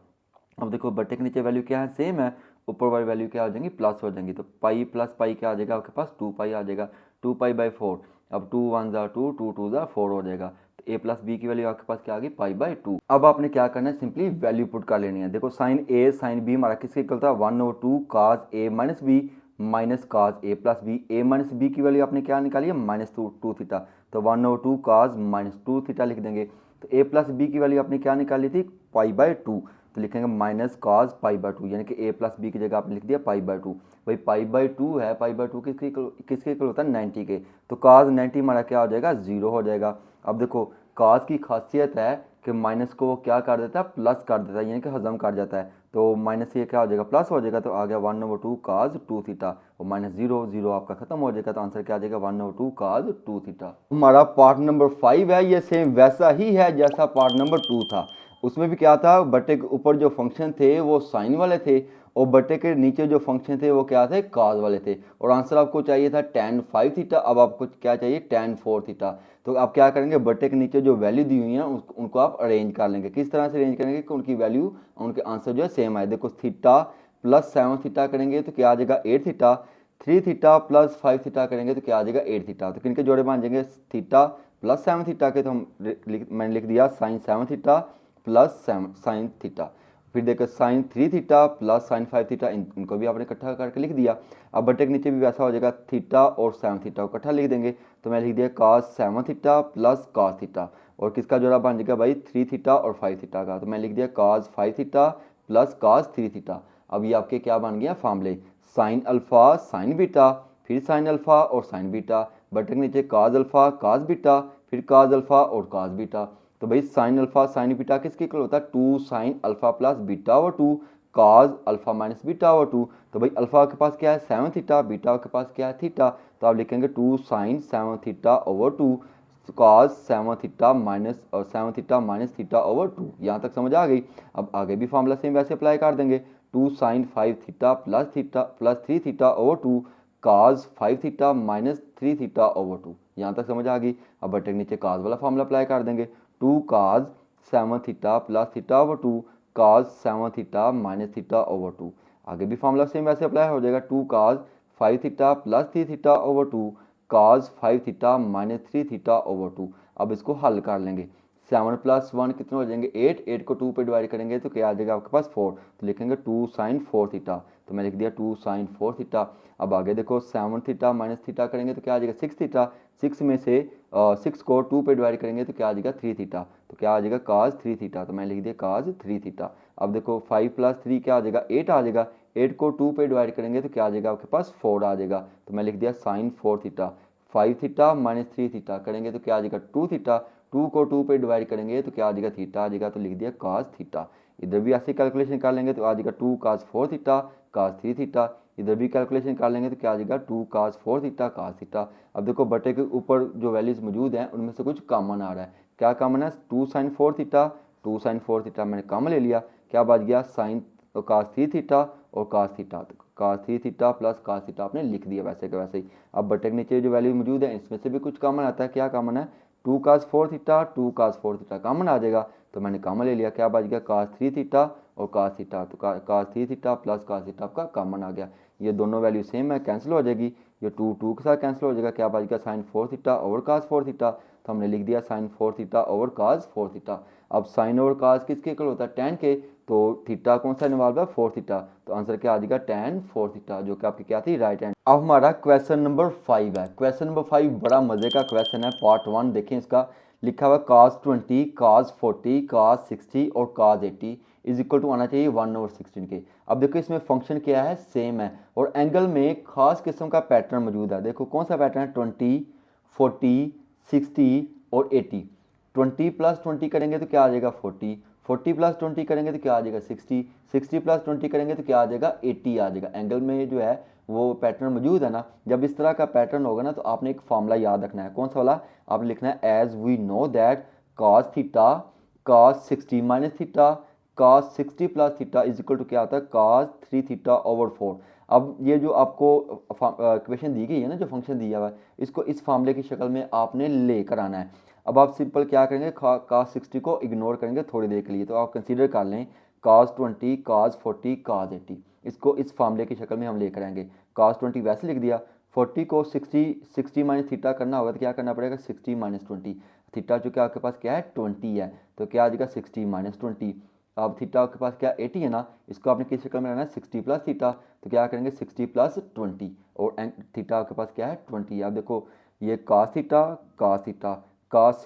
Speaker 1: अब देखो बटे के नीचे वैल्यू क्या है, सेम है, ऊपर वाली वैल्यू क्या हो जाएंगी, प्लस हो जाएंगी। तो पाई प्लस पाई क्या आ जाएगा आपके पास, 2 पाई आ जाएगा, 2 पाई बाई 4। अब 2 1 ज़ा 2, 2 2 ज़ा 4 हो जाएगा। तो ए प्लस बी की वैल्यू आपके पास क्या आ गई, पाई बाई 2। अब आपने क्या करना है, सिंपली वैल्यू पुट कर लेनी है। देखो साइन ए साइन बी हमारा किसके इक्वल था, 1/2 cos ए माइनस बी माइनस cos ए प्लस बी। ए माइनस बी की वैल्यू आपने क्या निकाली है, माइनस 2 थीटा। तो 1/2 cos माइनस 2 थीटा लिख देंगे। तो ए प्लस बी की वैल्यू आपने क्या निकाली थी, पाई बाई 2। तो लिखेंगे माइनस कॉस पाई बाई 2, यानी कि ए प्लस बी की जगह आपने लिख दिया पाई बाई 2। भाई पाई बाई 2 है, पाई बाई 2 किसके इक्वल होता है, 90 के। तो कॉस 90 हमारा क्या हो जाएगा, जीरो हो जाएगा। अब देखो कॉस की खासियत है कि माइनस को वो क्या कर देता है, प्लस कर देता है, यानी कि हजम कर जाता है। तो माइनस से क्या हो जाएगा, प्लस हो जाएगा। तो आ गया 1/2 cos 2 थीटा और माइनस जीरो जीरो आपका खत्म हो जाएगा। तो आंसर क्या आ जाएगा, 1/2 cos 2 थीटा। हमारा पार्ट नंबर 5 है, ये सेम वैसा ही है जैसा पार्ट नंबर 2 था। उसमें भी क्या था, बटे के ऊपर जो फंक्शन थे वो साइन वाले थे और बटे के नीचे जो फंक्शन थे वो क्या थे, कॉस वाले थे। और आंसर आपको चाहिए था tan 5 थीटा, अब आपको क्या चाहिए, tan 4 थीटा। तो आप क्या करेंगे, बटे के नीचे जो वैल्यू दी हुई है उनको आप अरेंज कर लेंगे। किस तरह से अरेंज करेंगे कि उनकी वैल्यू, उनके आंसर जो है सेम आए। देखो थीटा प्लस 7 थीटा करेंगे तो क्या आ जाएगा 8 थीटा, 3 थीटा प्लस 5 थीटा करेंगे तो क्या आ जाएगा 8 थीटा। तो किनके जोड़े बन जाएंगे, थीटा प्लस 7 थीटा के। तो मैंने लिख दिया sine 7 theta plus sine theta. फिर देखो sine 3 theta plus sine 5 theta, इनको भी आपने इकट्ठा करके लिख दिया। अब बटे के नीचे भी वैसा हो जाएगा, थीटा और 7 थीटा को इकट्ठा लिख देंगे। तो मैं लिख दिया cos 7 theta plus cos theta. और किसका जोड़ा बन जाएगा भाई, 3 थीटा और 5 थीटा का। तो मैं लिख दिया cos 5 theta plus cos 3 theta. अब ये आपके क्या बन गया फार्मूले, साइन अल्फा साइन बीटा, फिर साइन अल्फा और साइन बीटा, बटे के नीचे cos अल्फा cos बीटा, फिर cos अल्फा और cos बीटा। तो भाई साइन अल्फा साइन बीटा किसके इक्वल होता है, 2 sine alpha plus beta over 2 cos alpha minus beta over 2। तो भाई अल्फा के पास क्या है 7 थीटा, बीटा के पास क्या है थीटा। तो आप लिखेंगे 2 sine 7 theta over 2 cos 7 theta minus और 7 थीटा माइनस थीटा ओवर 2। यहाँ तक समझ आ गई। अब आगे भी फॉर्मूला सेम वैसे अप्लाई कर देंगे, 2 sine 5 theta plus 3 theta over 2 cos 5 theta minus 3 theta over 2। यहाँ तक समझ आ गई। अब बटे के नीचे cos वाला फॉर्मूला अप्लाई कर देंगे, 2 cos 7 theta plus theta over 2 cos 7 theta minus theta over 2। आगे भी फॉर्मूला सेम वैसे अप्लाई हो जाएगा, 2 cos 5 theta plus 3 theta over 2 cos 5 theta minus 3 theta over 2। अब इसको हल कर लेंगे, 7 प्लस 1 कितने हो जाएंगे 8, 8 को 2 पे डिवाइड करेंगे तो क्या आ जाएगा आपके पास 4। तो लिखेंगे 2 साइन 4 थीटा। तो मैं लिख दिया 2 साइन 4 थीटा। अब आगे देखो 7 थीटा माइनस थीटा करेंगे तो क्या आ जाएगा 6 थीटा, 6 में से 6 को 2 पे डिवाइड करेंगे तो क्या आ जाएगा 3 थीटा। तो क्या आ जाएगा cos 3 थीटा। तो मैं लिख दिया cos 3 थीटा। अब देखो 5 प्लस 3 क्या आ जाएगा 8 आ जाएगा, 8 को 2 पे डिवाइड करेंगे तो क्या आ जाएगा आपके पास 4 आ जाएगा। तो मैं लिख दिया sine 4 theta. 5 theta minus 3 theta करेंगे तो क्या आ जाएगा 2 थीटा, 2 को 2 पे डिवाइड करेंगे तो क्या आ जाएगा थीटा आ जाएगा। तो लिख दिया cos थीटा। इधर भी ऐसे कैलकुलेशन कर लेंगे तो आ जाएगा 2 cos 4 थीटा cos 3 थीटा। इधर भी कैलकुलेशन कर लेंगे तो क्या आ जाएगा 2 cos 4 थीटा cos थीटा। अब देखो बटे के ऊपर जो वैल्यूज मौजूद हैं उनमें से कुछ कॉमन आ रहा है। क्या कॉमन है, 2 साइन 4 थीटा, 2 साइन 4 थीटा मैंने कॉमन ले लिया, क्या बच गया साइन तो cos 3 थीटा और cos थीटा, तो cos 3 theta plus cos theta आपने लिख दिया वैसे के वैसे ही। अब बटे के नीचे जो वैल्यू मौजूद है इसमें से भी कुछ कॉमन आता है, क्या कॉमन है, 2 cos 4 theta 2 cos 4 theta common आ जाएगा, तो मैंने कॉमन ले लिया, क्या बच गया cos 3 थीटा और cos थीटा, तो cos 3 theta plus cos theta आपका कॉमन आ गया। ये दोनों वैल्यू सेम है, कैंसिल हो जाएगी, ये 2 2 के साथ कैंसिल हो जाएगा, क्या बच गया sin 4 theta over cos 4 theta, तो हमने लिख दिया sin 4 theta over cos 4 theta. अब साइन ओवर cos किसके इक्वल होता है, tan के, तो थीटा कौन सा इन्वॉल्व है, 4 थीटा, तो आंसर क्या आ जाएगा tan 4 थीटा, जो कि आपकी क्या थी, राइट हैंड। अब हमारा क्वेश्चन नंबर 5 है। क्वेश्चन नंबर 5 बड़ा मजे का क्वेश्चन है, पार्ट 1 देखें इसका। लिखा हुआ cos 20 cos 40 cos 60 और cos 80 इज इक्वल टू आना चाहिए 1/16 के। अब देखो इसमें फंक्शन क्या है, सेम है, और एंगल में खास किस्म का पैटर्न मौजूद है। देखो कौन सा पैटर्न है, 20 40 60 और 80। 20 प्लस 20 करेंगे तो क्या आ जाएगा 40, 40 प्लस 20 करेंगे तो क्या आ जाएगा 60, 60 प्लस 20 करेंगे तो क्या आ जाएगा 80 आ जाएगा। एंगल में जो है वो पैटर्न मौजूद है ना। जब इस तरह का पैटर्न होगा ना तो आपने एक फॉर्मूला याद रखना है, कौन सा वाला, आपने लिखना है as we know that cos theta cos 60 minus theta cos 60 plus theta is equal to क्या आता है cos 3 थीटा ओवर 4। अब ये जो आपको इक्वेशन दी गई है ना, जो फंक्शन दिया हुआ है, इसको इस फार्मूले की शक्ल में आपने लेकर आना है। अब आप सिंपल क्या करेंगे, cos 60 को इग्नोर करेंगे थोड़ी देर के लिए, तो आप कंसीडर कर लें cos 20 cos 40 cos 80, इसको इस फार्मूले की शक्ल में हम लेकर आएंगे। cos 20 वैसे लिख दिया, 40 को 60 माइनस थीटा करना होगा तो क्या करना पड़ेगा 60 माइनस 20, थीटा जो कि आपके पास क्या है 20 है, तो क्या आ जाएगा 60 माइनस 20। अब थीटा आपके पास क्या 80 है ना, इसको आपने किस शक्ल में रहना है 60 प्लस थीटा, तो क्या करेंगे 60 प्लस 20 और थीटा आपके पास क्या है 20। अब देखो ये cos theta cos theta cos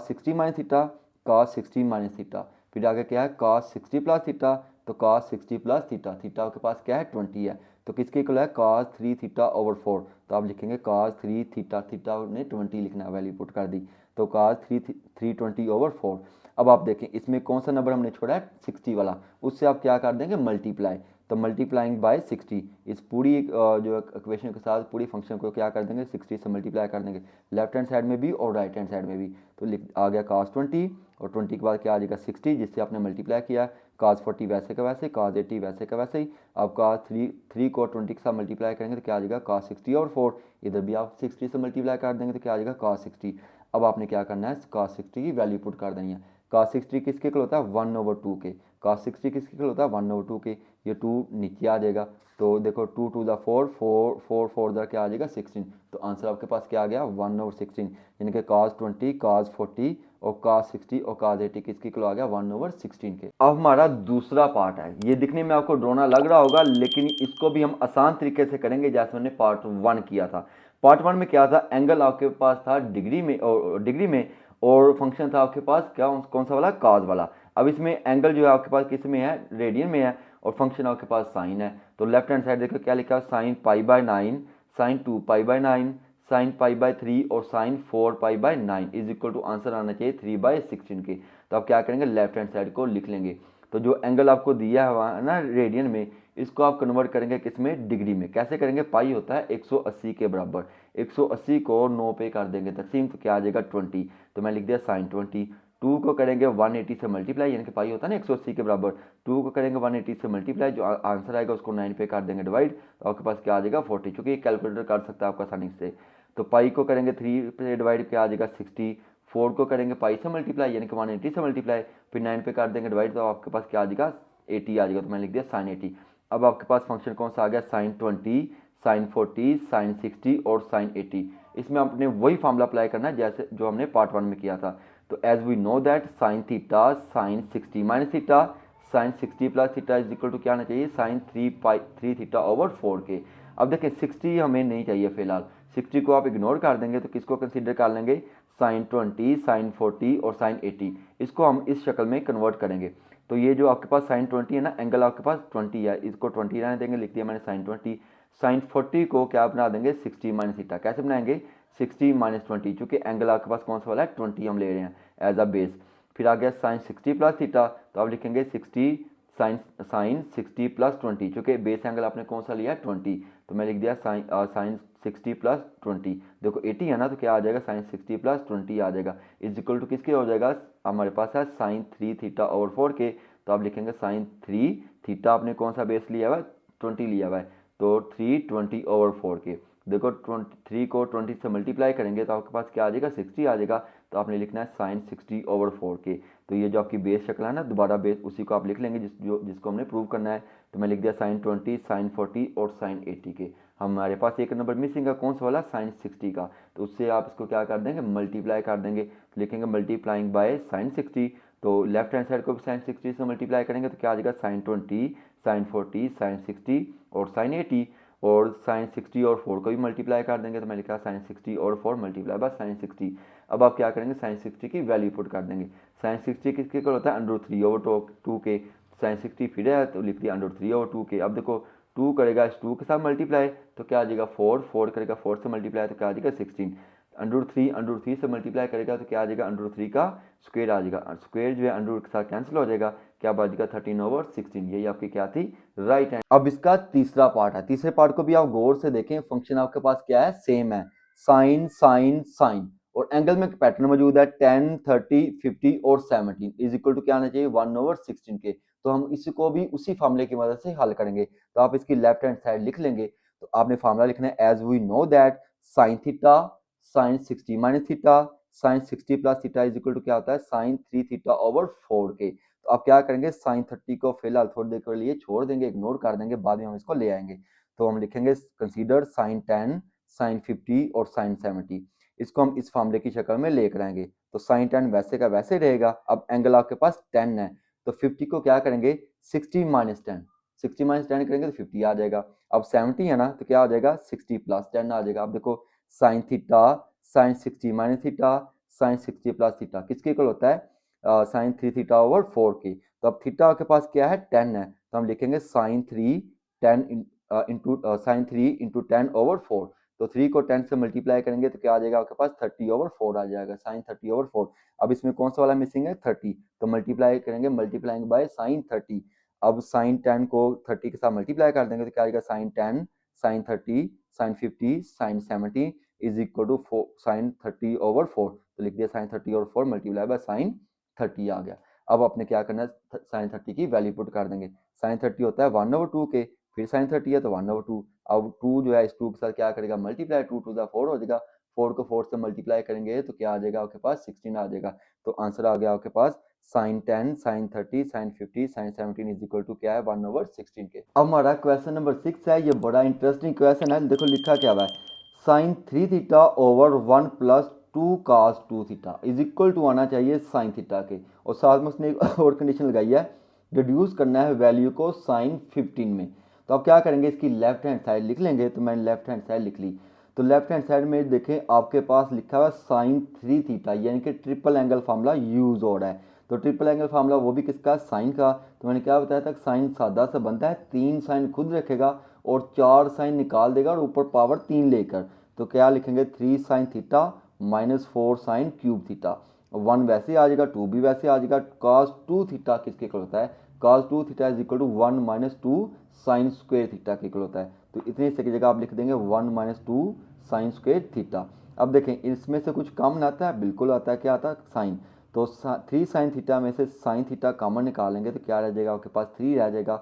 Speaker 1: 60 minus theta cos 60 minus theta, फिर आगे क्या है cos 60 प्लस थीटा, तो cos 60 प्लस थीटा, थीटा आपके पास क्या है 20 है, तो किसके इक्वल है cos 3 थीटा ओवर 4, तो आप लिखेंगे cos 3 थीटा, थीटा ने 20 लिखना, वैल्यू पुट कर दी, तो cos 320 ओवर 4। अब आप देखें इसमें कौन सा नंबर हमने छोड़ा है 60 वाला, उससे आप क्या कर देंगे मल्टीप्लाई, तो मल्टीप्लाइंग बाय 60, इस पूरी जो इक्वेशन के साथ पूरी फंक्शन को क्या कर देंगे 60 से मल्टीप्लाई कर देंगे, लेफ्ट हैंड साइड में भी और राइट हैंड साइड में भी, तो आ गया cos 20 और 20 के बाद क्या आ जाएगा 60 जिससे आपने मल्टीप्लाई किया, cos 40 वैसे का वैसे, cos 80 वैसे का वैसे ही। अब cos 3 को 20 के साथ मल्टीप्लाई करेंगे तो क्या आ जाएगा cos 60 और 4, इधर भी आप 60 से मल्टीप्लाई कर देंगे तो क्या आ जाएगा cos 60। अब आपने क्या करना है cos 60 की वैल्यू पुट कर देनी है। cos 60 किसके इक्वल होता है 1/2 के, cos 60 किसके इक्वल होता है 1/2 के, ये 2 नीचे आ जाएगा, तो देखो 2 2 द 4 4 4 4 द क्या आ जाएगा 16, तो आंसर आपके पास क्या आ गया 1/16, यानी कि cos 20 cos 40 और cos 60 और cos 80 किसके इक्वल आ गया 1/16 के। अब हमारा दूसरा पार्ट है, ये दिखने में आपको डरोना लग रहा होगा लेकिन इसको भी हम आसान तरीके से करेंगे जैसे हमने पार्ट 1 किया था। पार्ट 1 में क्या था, एंगल आपके पास था डिग्री में और फंक्शन था आपके पास क्या, कौन सा वाला, cos वाला। अब इसमें एंगल जो है आपके पास किस में है, रेडियन में है, और फंक्शन आपके पास साइन है, तो लेफ्ट हैंड साइड देखो क्या लिखा है sin π/9 sin 2π/9 sin π/3 और sin 4π/9 is equal to answer आना चाहिए 3/16 के। तो आप क्या करेंगे लेफ्ट हैंड साइड को लिख लेंगे, तो जो एंगल आपको दिया हुआ है ना रेडियन में, इसको आप कन्वर्ट करेंगे किस में, डिग्री में। कैसे करेंगे, पाई होता है 180 के बराबर, 180 को 9 पे कर देंगे तकसीम, तो क्या आ जाएगा 20, तो मैं लिख दिया sin 20। 2 को करेंगे 180 से मल्टीप्लाई, यानी कि पाई होता है ना 180 के बराबर, 2 को करेंगे 180 से मल्टीप्लाई, जो आंसर आएगा उसको 9 पे कर देंगे डिवाइड, तो आपके पास क्या आ जाएगा 40, चूंकि कैलकुलेटर कर सकता है आपका आसानी से। तो पाई को करेंगे 3 पे डिवाइड, क्या आ जाएगा 60, 4 को करेंगे पाई से मल्टीप्लाई यानी कि 180 से मल्टीप्लाई, फिर 9 पे कर देंगे डिवाइड, तो आपके पास क्या आ जाएगा 80 आ जाएगा, तो मैंने लिख दिया sin 80। अब आपके पास फंक्शन कौन सा आ गया, sin 20 sin 40 sin 60 और sin 80। इसमें आपने वही फॉर्मूला अप्लाई करना है जैसे जो हमने पार्ट 1 में किया था। तो as we know that sin theta sin 60 minus theta sin 60 plus theta is equal to क्या आना चाहिए sin 3 थीटा ओवर 4 के। अब देखें 60 हमें नहीं चाहिए फिलहाल, 60 को आप इग्नोर कर देंगे तो किसको कंसीडर कर लेंगे sin 20 sin 40 और sin 80, इसको हम इस शक्ल में कन्वर्ट करेंगे। तो ये जो आपके पास sin 20 है ना, एंगल आपके पास 20 है, इसको 20 रहने देंगे, लिख दिया मैंने sin 20। sin 40 को क्या बना देंगे 60 माइनस थीटा, कैसे बनाएंगे 60 माइनस 20, चूंकि एंगल आपके पास कौन सा वाला है 20 हम ले रहे हैं एज अ बेस। फिर आ गया sin 60 प्लस थीटा, तो आप लिखेंगे 60 sin 60 प्लस 20, चूंकि बेस एंगल आपने कौन सा लिया है 20, तो मैं लिख दिया sin 60 प्लस 20। देखो 80 है ना, तो क्या आ जाएगा sin 60 प्लस 20 आ जाएगा, इज इक्वल टू किसके हो जाएगा, हमारे पास है sin 3 थीटा ओवर 4 के, तो आप लिखेंगे साइन 3 थीटा, आपने कौन सा बेस लिया हुआ है, 20 लिया हुआ है, तो 3 20/4 के। देखो 3 को 20 से मल्टीप्लाई करेंगे तो आपके पास क्या आ जाएगा, 60 आ जाएगा। तो आपने लिखना है साइन 60/4 के। तो ये जो आपकी बेस शक्ल है ना, दोबारा बेस उसी को आप लिख लेंगे जिसको हमने प्रूव करना है। तो मैं लिख दिया साइन 20, साइन 40 और साइन 80 के। हमारे पास एक नंबर मिसिंग है, कौन सा वाला, साइन 60 का। तो उससे आप इसको क्या कर देंगे, मल्टीप्लाई कर देंगे। तो लिखेंगे मल्टीप्लाइंग बाय साइन 60। तो लेफ्ट हैंड साइड को भी साइन 60 से मल्टीप्लाई करेंगे तो क्या आ जाएगा, साइन 20, साइन 40, साइन 60 और साइन 80। और साइन 60 और 4 को भी मल्टीप्लाई कर देंगे। तो मैं लिखा साइन 60 और 4 मल्टीप्लाई बाय साइन 60। अब आप क्या करेंगे, साइन 60 की वैल्यू पुट कर देंगे। साइन 60 किसके इक्वल होता है, √3/2 के। साइन 60 फिर है तो लिख दिया √3/2 के। अब देखो 2 करेगा इस 2 के साथ मल्टीप्लाई तो क्या आ जाएगा 4 करेगा 4 से मल्टीप्लाई तो क्या आ जाएगा 16। √3 से मल्टीप्लाई करेगा तो क्या आ जाएगा, √3 का स्क्वायर आ जाएगा। स्क्वायर जो है अंडर के साथ कैंसिल हो जाएगा, क्या आ जाएगा 13/16। यही आपकी क्या थी, राइट हैंड। अब इसका तीसरा पार्ट है, तीसरे पार्ट को भी आप गौर से देखें। फंक्शन आपके पास क्या है, सेम है, साइन साइन साइन, और एंगल में पैटर्न मौजूद है 10 30 50 और 17 इज इक्वल टू क्या आना चाहिए, 1/16 के। तो हम इसको भी उसी फार्मूले की मदद से हल करेंगे। तो आप इसकी लेफ्ट हैंड साइड लिख लेंगे। तो आपने फार्मूला लिखना है, as we know that sine theta sine 60 minus theta sine 60 plus theta is equal to क्या होता है, साइन 3 थीटा/4 के। तो आप क्या करेंगे, साइन 30 को फिलहाल थोड़ी देर के लिए छोड़ देंगे, इग्नोर कर देंगे, बाद में हम इसको ले आएंगे। तो हम लिखेंगे कंसीडर साइन 10 साइन 50 और साइन 70। इसको हम इस फार्मूले की शक्ल में लेकर आएंगे। तो साइन 10 वैसे का वैसे रहेगा। अब एंगल आपके पास 10 है तो 50 को क्या करेंगे, 60 माइनस 10, 60 माइनस 10 करेंगे तो 50 आ जाएगा। अब 70 है ना तो क्या आ जाएगा, 60 प्लस 10 आ जाएगा। अब देखो sign theta sine 60 minus theta sine 60 plus theta किसके इक्वल होता है, साइन 3 थीटा/4 की। तो अब थीटा के पास क्या है, 10 है, तो हम लिखेंगे साइन 3 10 इंटू साइन 3 इंटू 10/4। तो 3 को 10 से मल्टीप्लाई करेंगे तो क्या आ जाएगा आपके पास, 30/4 आ जाएगा, साइन 30/4। अब इसमें कौन सा वाला मिसिंग है, 30, तो मल्टीप्लाई करेंगे, मल्टीप्लाइंग बाय साइन 30। अब साइन 10 को 30 के साथ मल्टीप्लाई कर देंगे तो क्या आएगा, sine 10 sine 30 sine 50 sine 70 is equal to sine 30/4। तो लिख दिया साइन 30/4 मल्टीप्लाई बाय साइन 30 आ गया। अब आपने क्या करना है, साइन 30 की वैल्यू पुट कर देंगे। साइन 30 होता है 1/2 के, फिर साइन 30 है तो 1/2। अब 2 जो है इस 2 के साथ क्या करेगा, मल्टीप्लाई, 2 टू द 4 हो जाएगा। 4 को 4 से मल्टीप्लाई करेंगे तो क्या आ जाएगा आपके पास, 16 आ जाएगा। तो आंसर आ गया आपके पास sine 10 sine 30 sine 50 sine 17 is equal to क्या है, 1/16 के। अब हमारा क्वेश्चन नंबर 6 है, ये बड़ा इंटरेस्टिंग क्वेश्चन है। देखो लिखा क्या हुआ है, sine 3 theta over 1 plus 2 cos 2 theta is equal to आना चाहिए साइन थीटा के। और साथ में उसने एक और कंडीशन लगाई है, रिड्यूस करना है वैल्यू को साइन 15 में। तो आप क्या करेंगे, इसकी लेफ्ट हैंड साइड लिख लेंगे। तो मैंने लेफ्ट हैंड साइड लिख ली। तो लेफ्ट हैंड साइड में देखें आपके पास लिखा हुआ है साइन 3 थीटा, यानी कि ट्रिपल एंगल फार्मूला यूज हो रहा है। तो ट्रिपल एंगल फार्मूला वो भी किसका, साइन का। तो मैंने क्या बताया था, साइन सादा से बनता है, 3 साइन खुद रखेगा और 4 साइन निकाल देगा और ऊपर पावर 3 लेकर। तो क्या लिखेंगे, 3 sine theta minus 4 sine cube theta. 1 वैसे आ जाएगा, 2 भी वैसे आ जाएगा। cos 2 थीटा किसके इक्वल होता है, cos 2 theta is equal to 1 minus 2 sine square theta के इक्वल होता है। तो इतनी से की जगह आप लिख देंगे 1 माइनस 2 साइन स्क्वायर थीटा। अब देखें इसमें से कुछ कॉमन आता है, बिल्कुल आता है, क्या आता है, साइन। तो 3 साइन थीटा में से साइन थीटा कॉमन निकालेंगे तो क्या रह जाएगा आपके पास, 3 रह जाएगा।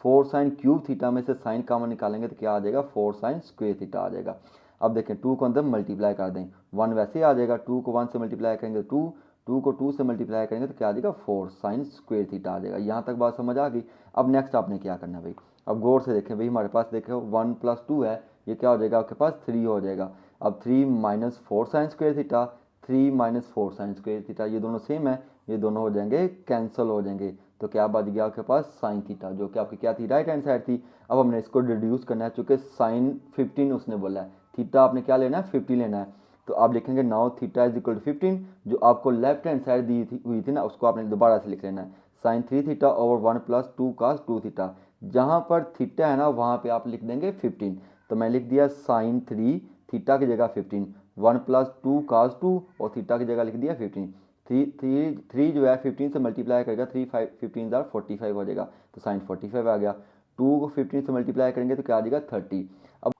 Speaker 1: 4 साइन क्यूब थीटा में से साइन कॉमन निकालेंगे तो क्या आ जाएगा, 4 साइन स्क्वायर थीटा आ जाएगा। अब देखें 2 को अंदर मल्टीप्लाई कर दें, 1 वैसे ही आ जाएगा, 2 को 1 से मल्टीप्लाई करेंगे 2, 2 को 2 से मल्टीप्लाई करेंगे तो क्या आ जाएगा, 4 साइन स्क्वायर थीटा आ जाएगा। यहाँ तक बात समझ आ गई। अब नेक्स्ट आपने क्या करना है भाई, अब गौर से देखें भाई, हमारे पास देखो 1 प्लस 2 है, ये क्या हो जाएगा आपके पास, 3 हो जाएगा। अब 3 minus 4 sign square theta, 3 minus 4 sign square theta, ये दोनों सेम है, ये दोनों हो जाएंगे कैंसिल हो जाएंगे। तो क्या बच गया आपके पास, साइन थीटा, जो कि आपकी क्या थी, राइट हैंड साइड थी। अब हमने इसको रिड्यूस करना है, चूंकि साइन 15 उसने बोला है, थीटा आपने क्या लेना है, 50 लेना है। तो आप लिखेंगे now theta is equal to 15, जो आपको लेफ्ट हैंड साइड दी थी हुई थी ना, उसको आपने दोबारा से लिख लेना है, sine 3 theta over 1 plus 2 cos 2 theta. जहाँ पर थीटा है ना वहाँ पे आप लिख देंगे 15। तो मैं लिख दिया साइन 3 थीटा की जगह 15, 1 प्लस 2 cos 2 और थीटा की जगह लिख दिया 15। थ्री जो है 15 से मल्टीप्लाई करेगा, 3 5 15 45 हो जाएगा, तो साइन 45 आ गया। 2 को 15 से मल्टीप्लाई करेंगे तो क्या आ जाएगा, 30।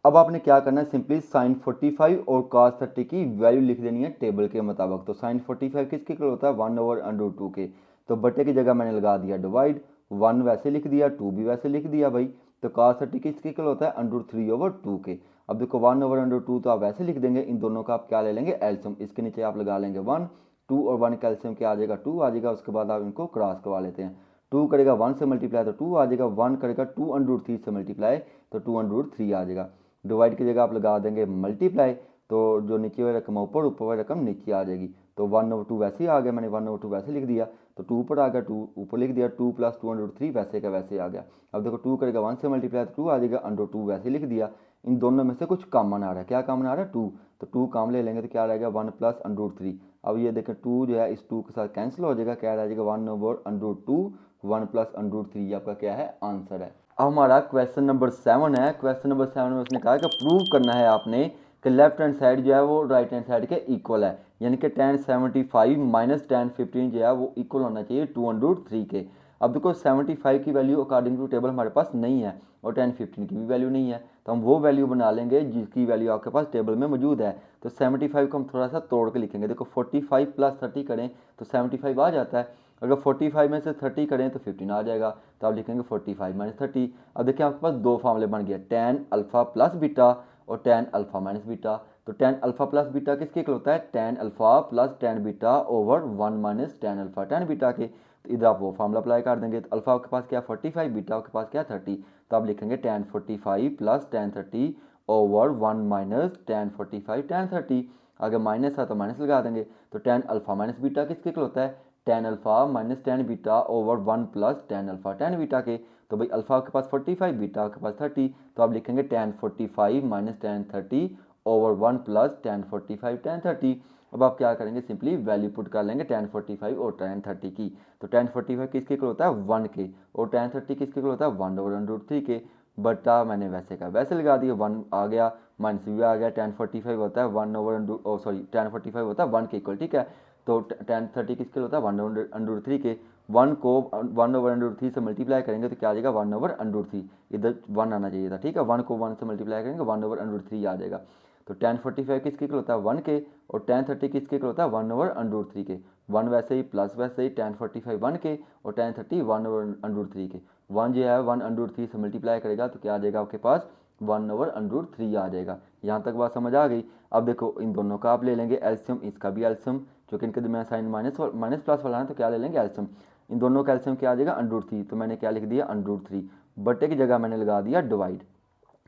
Speaker 1: अब आपने क्या करना है, सिंपली साइन 45 और cos 30 की वैल्यू लिख देनी है टेबल के मुताबिक। तो साइन 45 किसके इक्वल होता है, 1/√2 के। तो बटे की जगह मैंने लगा दिया डिवाइड, 1 वैसे लिख दिया, 2 भी वैसे लिख दिया भाई। तो cos 30 किसके इक्वल होता है, √3/2 के। अब देखो 1/2 तो आप वैसे लिख देंगे, इन दोनों का आप क्या ले लेंगे, एल्सियम। इसके नीचे आप लगा लेंगे 1, 2 और 1 का एल्सियम क्या आ जाएगा, 2 आ जाएगा। उसके बाद आप इनको क्रॉस करवा लेते हैं। 2 करेगा 1 से मल्टीप्लाई तो 2 आ जाएगा, 1 करेगा 2√3 से मल्टीप्लाई तो 2√3 आ जाएगा। डिवाइड की जगह आप लगा देंगे मल्टीप्लाई, तो जो नीचे वाली रकम ऊपर, ऊपर वाली रकम नीचे आ जाएगी। तो 1/2 वैसे ही आ गया, मैंने 1/2 वैसे लिख दिया। तो 2 ऊपर आ गया, 2 ऊपर लिख दिया, 2 + 2√3 वैसे का वैसे आ गया। अब देखो 2 करेगा 1 से मल्टीप्लाई तो 2 आ जाएगा, √2 वैसे लिख दिया। इन दोनों में से कुछ कॉमन आ रहा है, क्या कॉमन आ रहा है, 2। तो 2 कॉमन ले लेंगे तो क्या रहेगा, 1 + √3। अब ये देखें 2 जो है इस 2 के साथ कैंसिल हो जाएगा, क्या रह जाएगा 1/√2, 1 + √3 आपका क्या है, आंसर है। अब हमारा क्वेश्चन नंबर 7 है। क्वेश्चन नंबर 7 में उसने कहा कि प्रूव करना है आपने कि लेफ्ट हैंड साइड जो है वो राइट हैंड साइड के इक्वल है, यानी कि tan 75 - tan 15 जो है वो इक्वल होना चाहिए 2√3 के। अब देखो 75 की वैल्यू अकॉर्डिंग टू टेबल हमारे पास नहीं है और tan 15 की भी वैल्यू नहीं है, तो हम वो वैल्यू बना लेंगे जिसकी वैल्यू आपके पास टेबल में मौजूद है। तो 75 को हम थोड़ा सा तोड़ के लिखेंगे। देखो 45 + 30 करें तो 75 आ जाता है। अगर 45 में से 30 करें तो 15 आ जाएगा। तो आप लिखेंगे 45 - 30। अब देखिए आपके पास दो फार्मूले बन गए, tan अल्फा + बीटा और tan अल्फा - बीटा। तो tan अल्फा + बीटा किसके इक्वल होता है, tan alpha + tan beta over 1 - tan alpha tan beta के। तो इधर आप वो फार्मूला अप्लाई कर देंगे। तो अल्फा के पास क्या 45, बीटा के पास क्या 30। तो आप लिखेंगे tan 45 + tan 30 over 1 - tan 45 tan 30। अगर माइनस है तो माइनस लगा देंगे। तो tan अल्फा - बीटा किसके इक्वल होता है, tan alpha - tan beta over 1 + tan alpha tan beta के। तो भाई अल्फा के पास 45, बीटा के पास 30। तो आप लिखेंगे tan 45 - tan 30 over 1 + tan 45 tan 30। अब आप क्या करेंगे, सिंपली वैल्यू पुट कर लेंगे tan 45 और tan 30 की। तो tan 45 किसके इक्वल होता है 1 के, और tan 30 किसके इक्वल होता है 1/√3 के। बटा मैंने वैसे का वैसे लगा दिया, 1 आ गया माइनस भी आ गया। tan 45 होता है 1 सॉरी tan 45 होता है 1 के इक्वल, ठीक है। तो tan 30 किसके होता है 1/√3 के। 1 को 1/√3 से मल्टीप्लाई करेंगे तो क्या आ जाएगा 1/√3। इधर 1 आना चाहिए था, ठीक है। 1 को 1 से मल्टीप्लाई करेंगे 1/√3 आ जाएगा। तो tan 45 किसके इक्वल होता है 1 के, और tan 30 किसके इक्वल होता है 1/√3 के। 1 वैसे ही प्लस वैसे ही, tan 45 1 के और tan 30 1/√3 के। 1 जो है 1/√3 से मल्टीप्लाई करेगा तो क्या आ जाएगा आपके पास 1/√3 आ जाएगा। यहाँ तक बात समझ आ गई। अब देखो इन दोनों का आप ले लेंगे एल्सियम, इसका भी एल्सियम, क्योंकि इनके दरमियान साइन माइनस प्लस वाला है तो क्या ले लेंगे एल्सियम। इन दोनों का एल्सियम क्या आ जाएगा √3। तो मैंने क्या लिख दिया √3, बटे की जगह मैंने लगा दिया डिवाइड।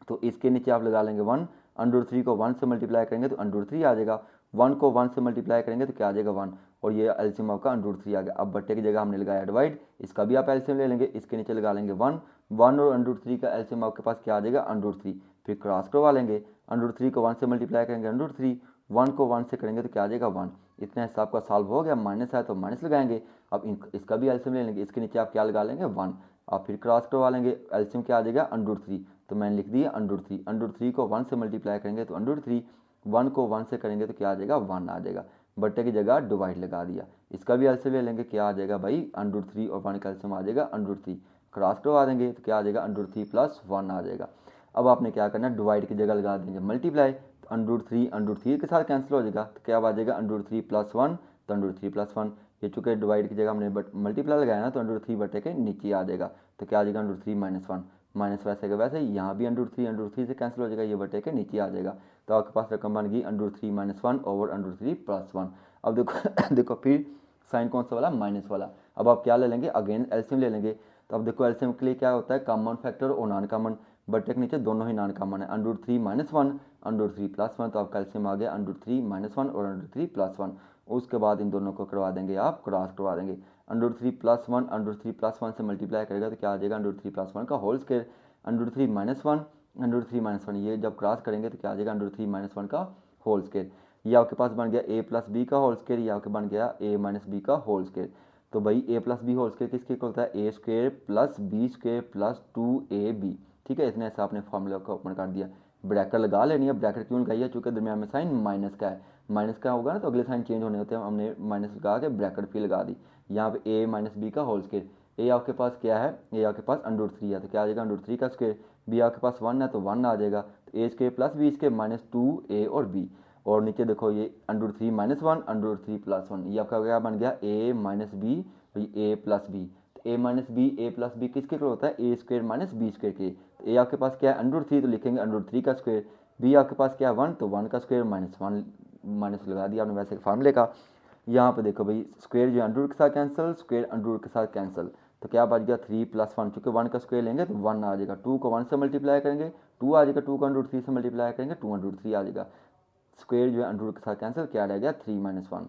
Speaker 1: तो इसके नीचे आप लगा लेंगे 1, √3 को 1 से मल्टीप्लाई करेंगे तो √3 आ जाएगा। 1 को 1 से मल्टीप्लाई करेंगे तो क्या आ जाएगा 1, और ये एल्सियम आपका √3 आ गया। अब बट्टे की जगह हमने लगाया डिवाइड, इसका भी आप एल्सियम ले लेंगे, इसके नीचे लगा लेंगे 1 और √3 का एल्सियम आपके पास क्या आ जाएगा √3। फिर क्रॉस करवा लेंगे, √3 को 1 से मल्टीप्लाई करेंगे √3, 1 को 1 से करेंगे तो क्या आ जाएगा 1। इतना हिसाब का सॉल्व हो गया, माइनस है तो माइनस लगाएंगे। अब इसका भी एल्सियम ले लेंगे, इसके नीचे आप क्या लगा लेंगे 1। आप फिर क्रॉस करवा लेंगे, एल्सियम क्या आ जाएगा √3। तो मैंने लिख दिया √3, √3 को 1 से मल्टीप्लाई करेंगे तो √3, 1 को 1 से करेंगे तो क्या आ जाएगा 1 आ जाएगा। बट्टे की जगह डिवाइड लगा दिया। इसका भी एल्सियम ले लेंगे, क्या आ जाएगा भाई √3 और 1 का एल्सियम आ जाएगा √3। क्रॉस करवा देंगे तो क्या आ जाएगा √3 + 1 आ जाएगा। अब आपने क्या करना है, डिवाइड की जगह लगा देंगे मल्टीप्लाई, तो √3 के साथ कैंसिल हो जाएगा तो क्या आ जाएगा √3 + 1, तो √3 + 1। ये चूँकि डिवाइड की जगह हमने मल्टीप्लाई लगाया ना तो √3 बटे के नीचे आ जाएगा। तो क्या आ जाएगा √3 - 1, माइनस वैसे का वैसे ही, यहाँ भी √3 से कैंसिल हो जाएगा, ये बटे के नीचे आ जाएगा। तो आपके पास रकम बन गई √3 - 1 ओवर √3 + 1। अब देखो देखो फिर साइन कौन सा वाला, माइनस वाला। अब आप क्या ले लेंगे, अगेन एल्सियम ले लेंगे। तो अब देखो एल्सियम के लिए क्या होता है, कॉमन फैक्टर और नॉन कॉमन। बटे के नीचे दोनों ही नॉन कॉमन है, √3 - 1 √3 + 1। तो आपका एल्सियम आ गया √3 - 1 और √3 + 1। उसके बाद इन दोनों को करवा देंगे आप क्रॉस करवा देंगे। √3 + 1 √3 + 1 से मल्टीप्लाई करेगा तो क्या आ जाएगा √3 + 1 का होल स्क्वायर। √3 - 1 √3 - 1 ये जब क्रॉस करेंगे तो क्या आ जाएगा √3 - 1 का होल स्क्वायर। ये आपके पास बन गया a + b का होल स्क्वायर, ये आपके बन गया a - b का होल स्क्वायर। तो भाई a + b होल स्क्वायर किसके इक्वल होता है a² + b² + 2ab। ठीक है, इतने ऐसा आपने फॉर्मूला को ओपन कर दिया। ब्रैकेट लगा लेनी है, ब्रैकेट क्यों लगाई है, चूँकि दरमियान में साइन माइनस का है। माइनस का होगा ना तो अगले साइन चेंज होने होते हैं, हमने माइनस लगा के ब्रैकेट फिर लगा दी। यहाँ पे a - b का होल स्क्वायर, a आपके पास क्या है, a आपके पास √3 है तो क्या आ जाएगा √3 का स्क्वायर। b आपके पास 1 है तो 1 आ जाएगा। तो a² + b² - 2a और b। और नीचे देखो ये √3 - 1 √3 + 1, ये आपका क्या बन गया a - b, a + b। A minus b, a plus b किसके इक्वल होता है, a square minus b square के। तो ए आपके पास क्या है √3, तो लिखेंगे √3 का स्क्वेयर। बी आपके पास क्या है 1, तो 1 का स्क्वेयर माइनस 1 माइनस लगा दिया आपने वैसे फार्मूले का। यहाँ पे देखो भाई स्क्वेयर जो अंडर रूट के साथ कैंसिल, स्क्वेयर अंडर रूट के साथ कैंसिल, तो क्या बच गया 3 + 1, चूँकि 1 का स्क्वेयर लेंगे तो 1 आ जाएगा, 2 को 1 से मल्टीप्लाई करेंगे 2 आ जाएगा, 2 को √3 से मल्टीप्लाई करेंगे 2 √3 आ जाएगा। स्क्वेयर जो है अंडर रूट के साथ कैंसिल, क्या रह गया 3 - 1,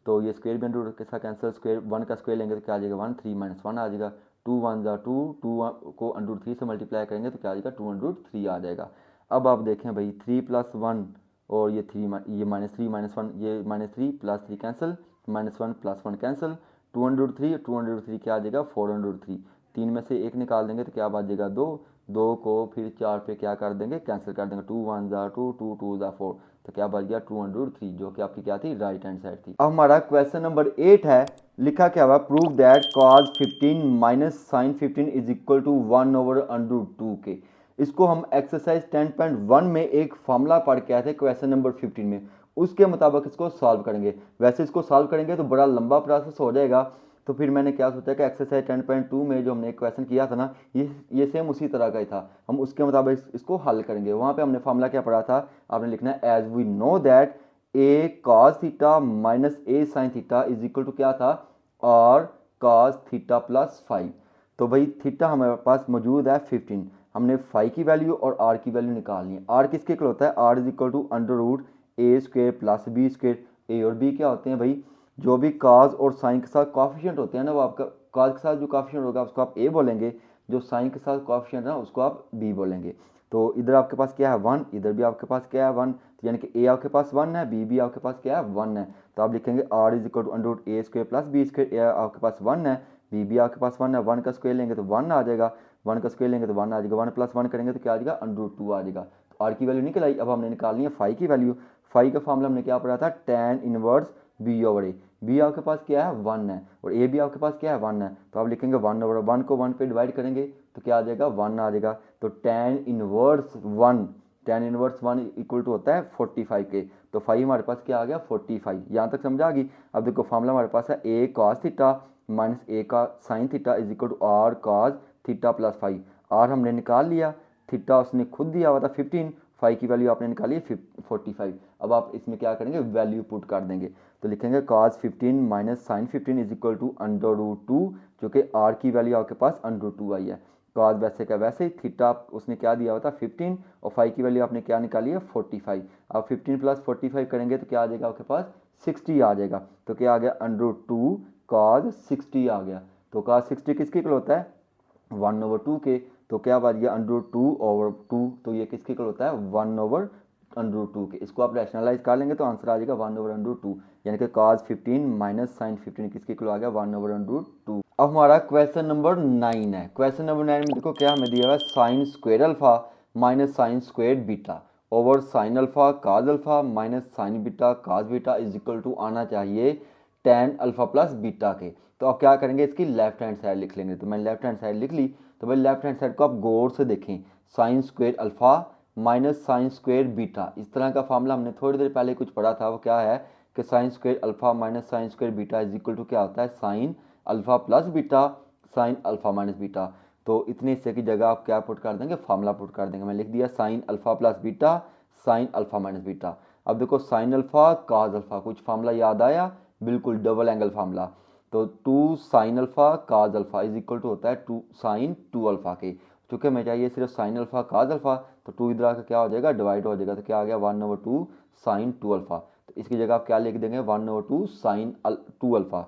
Speaker 1: तो ये स्क्वेयर भी अंडर रूट के साथ कैंसिल, स्क्वेयर 1 का स्क्वेयर लेंगे तो क्या आ जाएगा 1, 3 - 1 आ जाएगा, 2 1 ज़ा 2, 2 को अंडर रूट 3 से मल्टीप्लाई करेंगे तो क्या आ जाएगा 2 अंडर रूट 3 आ जाएगा। अब आप देखें भाई 3 + 1 और ये 3 ये -3 - 1, ये -3 + 3 cancel, -1 + 1 cancel, 2 under root 3, 2 under root 3 क्या आ जाएगा 4 अंडर रूट 3, 3 में से 1 निकाल देंगे तो क्या बच जाएगा 2, 2 को फिर 4 पे क्या कर देंगे कैंसिल कर देंगे, 2 1 ज़ा 2, 2 2 ज़ा 4, तो क्या बच गया 2 अंडर रूट 3, जो कि आपकी क्या थी राइट हैंड साइड थी। अब हमारा क्वेश्चन नंबर 8 है, लिखा क्या हुआ prove that cos 15 minus sin 15 is equal to 1/√2 के। इसको हम एक्सरसाइज 10.1 में एक फॉर्मूला पढ़ के आए थे क्वेश्चन नंबर 15 में, उसके मुताबिक इसको सॉल्व करेंगे। वैसे इसको सॉल्व करेंगे तो बड़ा लंबा प्रोसेस हो जाएगा, तो फिर मैंने क्या सोचा कि एक्सरसाइज 10.2 में जो हमने एक क्वेश्चन किया था ना, ये सेम उसी तरह का ही था, हम उसके मुताबिक इसको हल करेंगे। वहाँ पे हमने फार्मूला क्या पढ़ा था, आपने लिखना है as we know that a cos theta minus a sine theta is equal to क्या था, और cos थीटा प्लस 5। तो भाई थीटा हमारे पास मौजूद है 15, हमने फाई की वैल्यू और आर की वैल्यू निकालनी है। आर किसके इक्वल होता है, R is equal to under root A square plus B square. A और बी क्या होते हैं भाई, जो भी cos और साइन के साथ कॉफिशिएंट होते हैं ना, वो आपका cos के साथ जो कॉफिशिएंट होगा उसको आप ए बोलेंगे, जो साइन के साथ कॉफिशिएंट है ना उसको आप बी बोलेंगे। तो इधर आपके पास क्या है 1, इधर भी आपके पास क्या है 1, तो यानी कि ए आपके पास 1 है, बी भी आपके पास क्या है 1 है, तो आप लिखेंगे R is equal to under root A square plus B square. A आपके पास 1 है, बी भी आपके पास 1 है, 1 का स्क्वेयर लेंगे तो 1 आ जाएगा, 1 का स्क्वेयर लेंगे तो 1 आ जाएगा, 1 + 1 करेंगे तो क्या आ जाएगा अंडर रूट 2 आ जाएगा। तो आर की वैल्यू निकल आई। अब हमने निकालनी है फाई की वैल्यू। फाई का फॉर्मूला हमने क्या पढ़ा था, tan इनवर्स बी ओवर ए। बी आपके पास क्या है 1 है, और ए भी आपके पास क्या है 1 है, तो आप लिखेंगे 1/1 को 1 पे डिवाइड करेंगे तो क्या आ जाएगा 1 आ जाएगा। तो tan inverse 1, tan inverse 1 equal to होता है 45 के, तो फाई हमारे पास क्या आ गया 45। यहाँ तक समझ आ गई। अब देखो फॉर्मूला हमारे पास है a cos theta minus a का sine theta is equal to r cos theta plus 5। R हमने निकाल लिया, थीटा उसने खुद दिया हुआ था 15, फाई की वैल्यू आपने निकाली 45। अब आप इसमें क्या करेंगे वैल्यू पुट कर देंगे, तो लिखेंगे cos 15 minus sine 15 is equal to under root 2, जो कि आर की वैल्यू आपके पास अंडर रूट 2 आई है। cos वैसे का वैसे ही, थीटा उसने क्या दिया हुआ था 15, और फाई की वैल्यू आपने क्या निकाली है 45। अब 15 + 45 करेंगे तो क्या आ जाएगा आपके पास 60 आ जाएगा, तो क्या आ गया अंडर रूट 2 cos 60 आ गया। तो cos 60 किसके इक्वल होता है 1/2 के, तो क्या बच गया अंडर रूट 2/2, तो ये किसके इक्वल होता है 1/√2 के। इसको आप रैशनलाइज कर लेंगे तो आंसर आ जाएगा 1/√2, यानी कि cos 15 माइनस साइन 15 किसके इक्वल आ गया 1/√2। अब हमारा क्वेश्चन नंबर 9 है। क्वेश्चन नंबर 9 में देखो क्या हमें दिया हुआ है, sine square alpha minus sine square beta over sine alpha cos alpha minus sine beta cos beta is equal to आना चाहिए tan अल्फा प्लस बीटा के। तो आप क्या करेंगे, इसकी लेफ्ट हैंड साइड लिख लेंगे। तो मैंने लेफ्ट हैंड साइड लिख ली, तो भाई लेफ्ट हैंड साइड को आप गौर से देखें, sign square alpha minus sine square beta, इस तरह का फार्मूला हमने थोड़ी देर पहले कुछ पढ़ा था। वो क्या है कि sine square alpha minus sine square beta is equal to क्या होता है sine alpha plus beta sine alpha minus beta. तो इतने हिस्से की जगह आप क्या पुट कर देंगे, फार्मूला पुट कर देंगे। मैं लिख दिया sine alpha plus beta sine alpha minus beta. अब देखो साइन अल्फा काज अल्फा, कुछ फार्मूला याद आया, बिल्कुल डबल एंगल फार्मूला। तो 2 sine alpha cos alpha is equal to होता है 2 साइन 2 अल्फा के। चूंकि हमें चाहिए सिर्फ साइन अल्फा काज अल्फा, तो 2 इधर आकर क्या हो जाएगा डिवाइड हो जाएगा, तो क्या आ गया 1/2 साइन 2 अल्फा। तो इसकी जगह आप क्या लिख देंगे 1/2 साइन 2 अल्फा।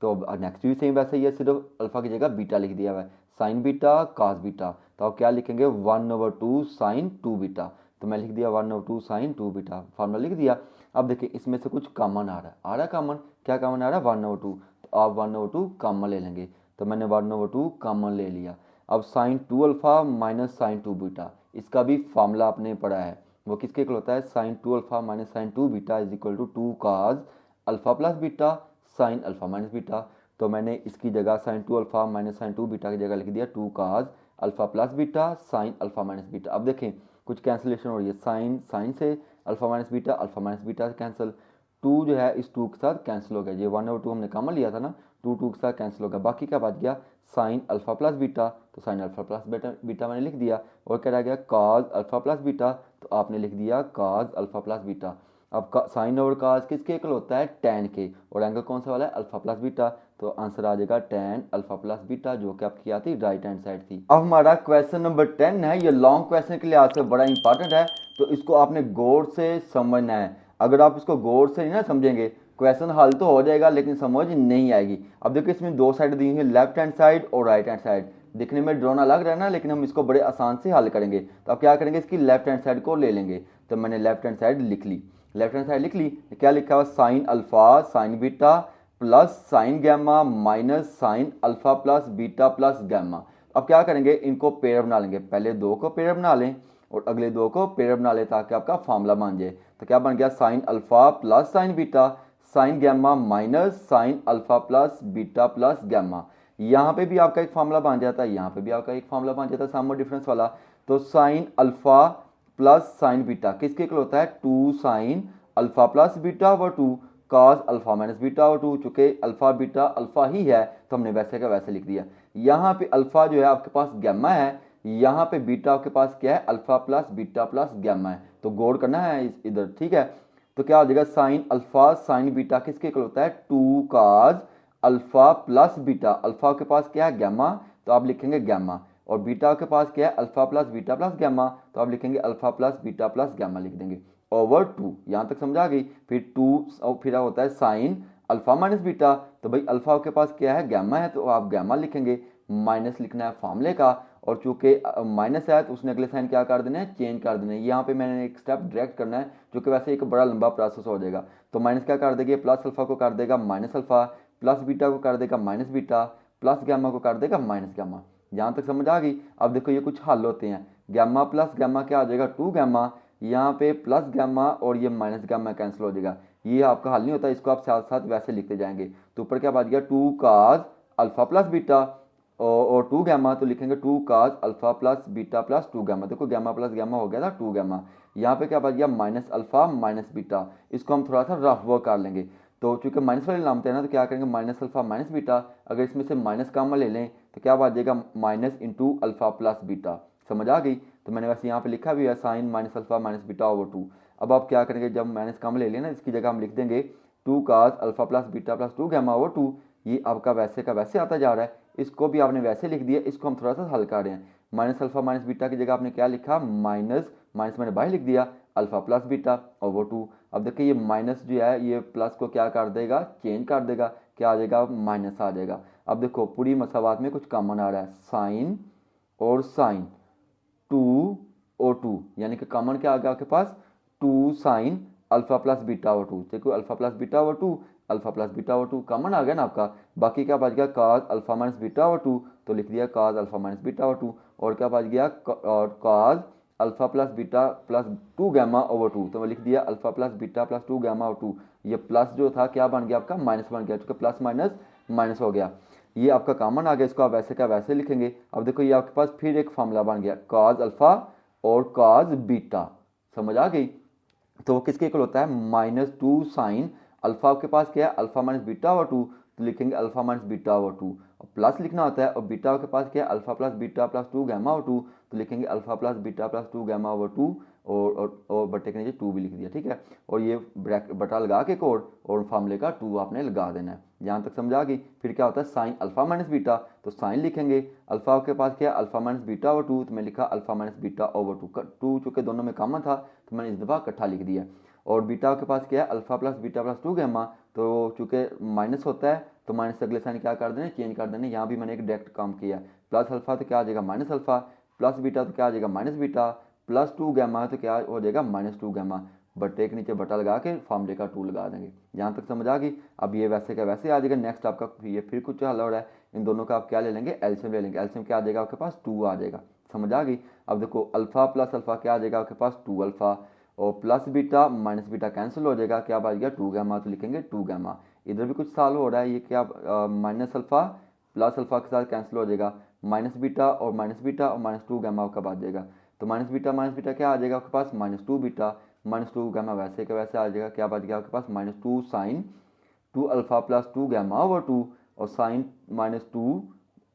Speaker 1: तो अब नेक्स्ट भी सेम वैसे ही है, सिर्फ अल्फा की जगह बीटा लिख दिया हुआ है, साइन बीटा काज बीटा। तो आप क्या लिखेंगे 1/2 साइन 2 बीटा। तो मैं लिख दिया 1/2 साइन 2 बीटा, फार्मूला लिख दिया। अब देखिए इसमें से कुछ कॉमन आ रहा है कॉमन, क्या कॉमन आ रहा है 1/2, तो आप 1/2 कॉमन ले लेंगे। तो मैंने 1/2 कॉमन ले लिया। अब sine 2 alpha minus sine 2 beta, इसका भी फार्मूला आपने पढ़ा है, वो किसके इक्वल होता है sine 2 alpha minus sine 2 beta is equal to 2 cos alpha plus beta sine alpha minus beta. तो मैंने इसकी जगह sine 2 alpha minus sine 2 beta की जगह लिख दिया 2 cos alpha plus beta sine alpha minus beta. अब देखें कुछ कैंसिलेशन हो रही है, साइन साइन से अल्फा माइनस बीटा से कैंसिल, 2 जो है इस 2 के साथ कैंसिल हो गया, ये 1/2 हमने कॉमन लिया था ना, 2 2 के साथ कैंसिल हो गया, बाकी क्या बच गया साइन अल्फ़ा प्लस बीटा, तो साइन अल्फ़ा प्लस बीटा मैंने लिख दिया। और क्या रह गया काज अल्फ़ा प्लस बीटा, तो आपने लिख दिया काज अल्फ़ा प्लस बीटा। अब साइन और काज किसके इक्वल होता है, टैन के, और एंगल कौन सा वाला है, अल्फ़ा प्लस बीटा। तो आंसर आ जाएगा टैन अल्फ़ा प्लस बीटा, जो कि आपकी आती राइट हैंड साइड थी। अब हमारा क्वेश्चन नंबर 10 है, ये लॉन्ग क्वेश्चन के लिहाज से बड़ा इंपॉर्टेंट है, तो इसको आपने गौर से समझना है। अगर आप इसको गौर से नहीं ना समझेंगे, क्वेश्चन हल तो हो जाएगा लेकिन समझ नहीं आएगी। अब देखिए इसमें दो साइड दी हुई है, लेफ्ट हैंड साइड और राइट हैंड साइड। दिखने में ड्रोना लग रहा है ना, लेकिन हम इसको बड़े आसान से हल करेंगे। तो आप क्या करेंगे, इसकी लेफ्ट हैंड साइड को ले लेंगे। तो मैंने लेफ्ट हैंड साइड लिख ली। लेफ्ट हैंड साइड लिख ली, क्या लिखा हुआ, sine alpha sine beta plus sine gamma minus sine alpha plus beta plus gamma. अब क्या करेंगे, इनको पेयर बना लेंगे। पहले दो को पेयर बना लें और अगले दो को पेयर बना लें, ताकि आपका फार्मूला बन जाए। तो क्या बन गया, sine alpha plus sine beta sine gamma minus sine alpha plus beta plus gamma. यहाँ पे भी आपका एक फार्मूला बन जाता है, यहाँ पे भी आपका एक फार्मूला बन जाता है, सम और डिफरेंस वाला। तो sine alpha plus sine beta किसके इक्वल होता है, two sine alpha plus beta over two cos alpha minus beta over two. चूंकि अल्फा बीटा अल्फा ही है, तो हमने वैसे का वैसे लिख दिया। यहाँ पे अल्फा जो है आपके पास गैमा है, यहाँ पे बीटा आपके पास क्या है, alpha plus beta plus gamma है। तो गौर करना है इधर, ठीक है। तो क्या हो जाएगा, साइन अल्फा साइन बीटा किसके इक्वल होता है, two cos alpha plus beta. Alpha के पास क्या है, गैमा, तो आप लिखेंगे गैमा। और बीटा के पास क्या है, alpha plus beta plus gamma, तो आप लिखेंगे alpha plus beta plus gamma लिख देंगे ओवर टू। यहां तक समझ आ गई। फिर टू और फिर होता है साइन अल्फा माइनस बीटा, तो भाई अल्फा के पास क्या है, गैमा है, तो आप गैमा लिखेंगे। माइनस लिखना है फार्मूले का, और चूंकि माइनस है तो उसने अगले साइन क्या कर देना है, चेंज कर देना है। यहाँ पे मैंने एक स्टेप डायरेक्ट करना है, जो कि वैसे एक बड़ा लंबा प्रोसेस हो जाएगा। तो माइनस क्या कर देगा, प्लस अल्फा को कर देगा माइनस अल्फा, प्लस बीटा को कर देगा माइनस बीटा, प्लस गैमा को कर देगा माइनस गैमा। यहाँ तक समझ आ गई। अब देखो ये कुछ हल होते हैं, गैमा प्लस गैमा क्या आ जाएगा, टू गैमा, यहाँ पे प्लस गैमा और ये माइनस गैमा कैंसिल हो जाएगा। ये आपका हल नहीं होता, इसको आप साथ साथ वैसे लिखते जाएंगे। तो ऊपर क्या बच गया, two cos alpha plus beta और टू गैमा, तो लिखेंगे two cos alpha plus beta plus two gamma. देखो गैमा प्लस गैमा हो गया था टू गैमा। यहाँ पे क्या बच गया, माइनस अल्फा माइनस बीटा। इसको हम थोड़ा सा रफ वर्क कर लेंगे। तो चूंकि माइनस वाले नाम थे ना, तो क्या करेंगे, माइनस अल्फा माइनस बीटा, अगर इसमें से माइनस कॉमन ले लें तो क्या बच जाएगा, minus into alpha plus beta. समझ आ गई। तो मैंने वैसे यहाँ पे लिखा भी है, sine minus alpha minus beta over two. अब आप क्या करेंगे, जब माइनस कॉमन ले लेना, इसकी जगह हम लिख देंगे two cos alpha plus beta plus two gamma over two. ये आपका वैसे का वैसे आता जा रहा है, इसको भी आपने वैसे लिख दिया। इसको हम थोड़ा सा हल कर रहे हैं। माइनस अल्फा माइनस बीटा की जगह आपने क्या लिखा, माइनस माइनस मैंने बाहर लिख दिया, alpha plus beta over two. अब देखिए ये माइनस जो है ये प्लस को क्या कर देगा, चेंज कर देगा, क्या आ जाएगा, माइनस आ जाएगा। अब देखो पूरी मसावात में कुछ कॉमन आ रहा है, साइन और साइन, टू और टू, यानी कि कॉमन क्या आ गया आपके पास, two sine alpha plus beta over two. देखो alpha plus beta over two, alpha plus beta over two common आ गया ना आपका। बाकी क्या बच गया, cos alpha minus beta over two, तो लिख दिया cos alpha minus beta over two. और क्या बच गया, और cos alpha plus beta plus two gamma over two, तो मैं लिख दिया alpha plus beta plus two gamma over two. ये प्लस जो था क्या बन गया आपका, माइनस बन गया, क्योंकि प्लस माइनस माइनस हो गया। ये आपका कॉमन आ गया, इसको आप वैसे का वैसे लिखेंगे। अब देखो ये आपके पास फिर एक फार्मूला बन गया, कॉज अल्फा और कॉज बीटा। समझ आ गई। तो वो किसके इक्वल होता है, माइनस टू साइन अल्फा के पास क्या है, alpha minus beta over two, तो लिखेंगे alpha minus beta over two. और प्लस लिखना होता है, और बीटा के पास क्या है, alpha plus beta plus two gamma over two, तो लिखेंगे alpha plus beta plus two gamma over two. और बटे के नीचे टू भी लिख दिया, ठीक है। और ये ब्रैकेट बटा लगा के कोड और फार्मूले का टू आपने लगा देना है। यहाँ तक समझ आ गई। फिर क्या होता है, साइन अल्फा माइनस बीटा, तो साइन लिखेंगे, अल्फा के पास क्या है, alpha minus beta over two, तो मैं लिखा alpha minus beta over two. Two चूंकि दोनों में कॉमन था, तो मैंने इस दफ़ा इकट्ठा लिख दिया। और बीटा के पास क्या है, alpha plus beta plus two gamma, तो चूंकि माइनस होता है तो माइनस अगले साइन क्या कर देने, चेंज कर देने। यहाँ भी मैंने एक डायरेक्ट काम किया, प्लस अल्फा तो क्या आ जाएगा माइनस अल्फा, प्लस बीटा तो क्या आ जाएगा minus beta, plus two gamma तो क्या हो जाएगा माइनस टू गैमा। बटे के नीचे बटा लगा के फार्मूले का टू लगा देंगे। यहाँ तक समझ आ गई। अब ये वैसे का वैसे आ जाएगा। नेक्स्ट आपका ये फिर कुछ हल हो रहा है, इन दोनों का आप क्या ले लेंगे, एलसीएम ले लेंगे। एलसीएम क्या आ जाएगा आपके पास, टू आ जाएगा। समझ आ गई। अब देखो अल्फा प्लस अल्फा क्या आ जाएगा आपके पास, टू अल्फा, और plus beta minus beta cancel हो जाएगा, क्या बच गया टू गैमा, तो लिखेंगे टू गैमा। इधर भी कुछ साल हो रहा है, ये क्या माइनस अल्फा प्लस अल्फा के साथ कैंसिल हो जाएगा, माइनस बीटा और माइनस टू गैमा का बच जाएगा। तो माइनस बीटा क्या आ जाएगा आपके पास, minus two beta minus two gamma वैसे का वैसे आ जाएगा। क्या बच गया आपके पास, minus two sine two alpha plus two gamma over two, और sine minus two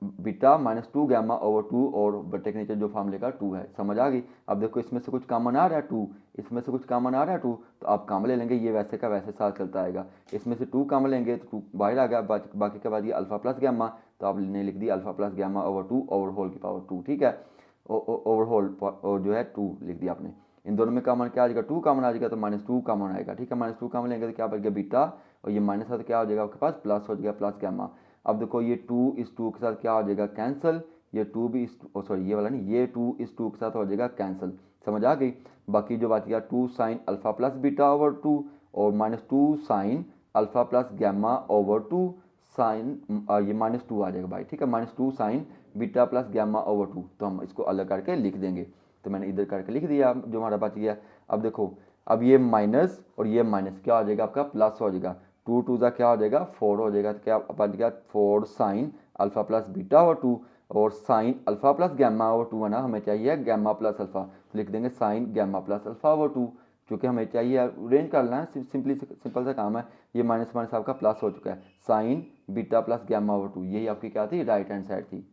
Speaker 1: beta minus 2 gamma over 2 और बटे के नीचे जो फार्मूले का 2 है। समझ आ गई। अब देखो इसमें से कुछ कॉमन आ रहा है 2, इसमें से कुछ कॉमन आ रहा है 2, तो आप कॉमन ले लेंगे, ये वैसे का वैसे साथ चलता आएगा। इसमें से 2 कॉमन लेंगे तो 2 बाहर आ गया, बाकी के बाद ये अल्फा प्लस गैमा, तो आपने लिख दिया alpha plus gamma over 2 over whole की पावर 2, ठीक है। ओवर होल और जो है 2 लिख दिया आपने। इन दोनों में कॉमन क्या आ जाएगा, 2 कॉमन आ जाएगा तो माइनस 2 कॉमन आएगा, ठीक है। माइनस 2 कॉमन लेंगे तो क्या बन गया बीटा, और ये माइनस है तो क्या हो जाएगा आपके पास प्लस हो जाएगा, प्लस गैमा। अब देखो ये 2 इस 2 के साथ क्या हो जाएगा कैंसिल, ये 2 भी इस सॉरी ये वाला नहीं, ये 2 इस 2 के साथ हो जाएगा कैंसिल। समझ आ गई। बाकी जो बात किया 2 sine alpha plus beta over 2 और minus 2 sine alpha plus gamma over 2 sine ये माइनस 2 आ जाएगा भाई, ठीक है। Minus 2 sine beta plus gamma over 2, तो हम इसको अलग करके लिख देंगे। तो मैंने इधर करके लिख दिया जो हमारा बच गया। अब देखो अब ये माइनस और ये माइनस क्या हो जाएगा आपका प्लस हो जाएगा, 2 2 का क्या हो जाएगा 4 हो जाएगा, तो क्या बच गया 4 साइन अल्फा प्लस बीटा और 2 और sine alpha plus gamma over 2 है ना, हमें चाहिए गैमा प्लस अल्फा, तो लिख देंगे sine gamma plus alpha over 2, क्योंकि हमें चाहिए रेंज करना है, सिंपल सा काम है। ये माइनस माइनस आपका प्लस हो चुका है, sine beta plus gamma over 2, यही आपकी क्या थी राइट हैंड साइड थी।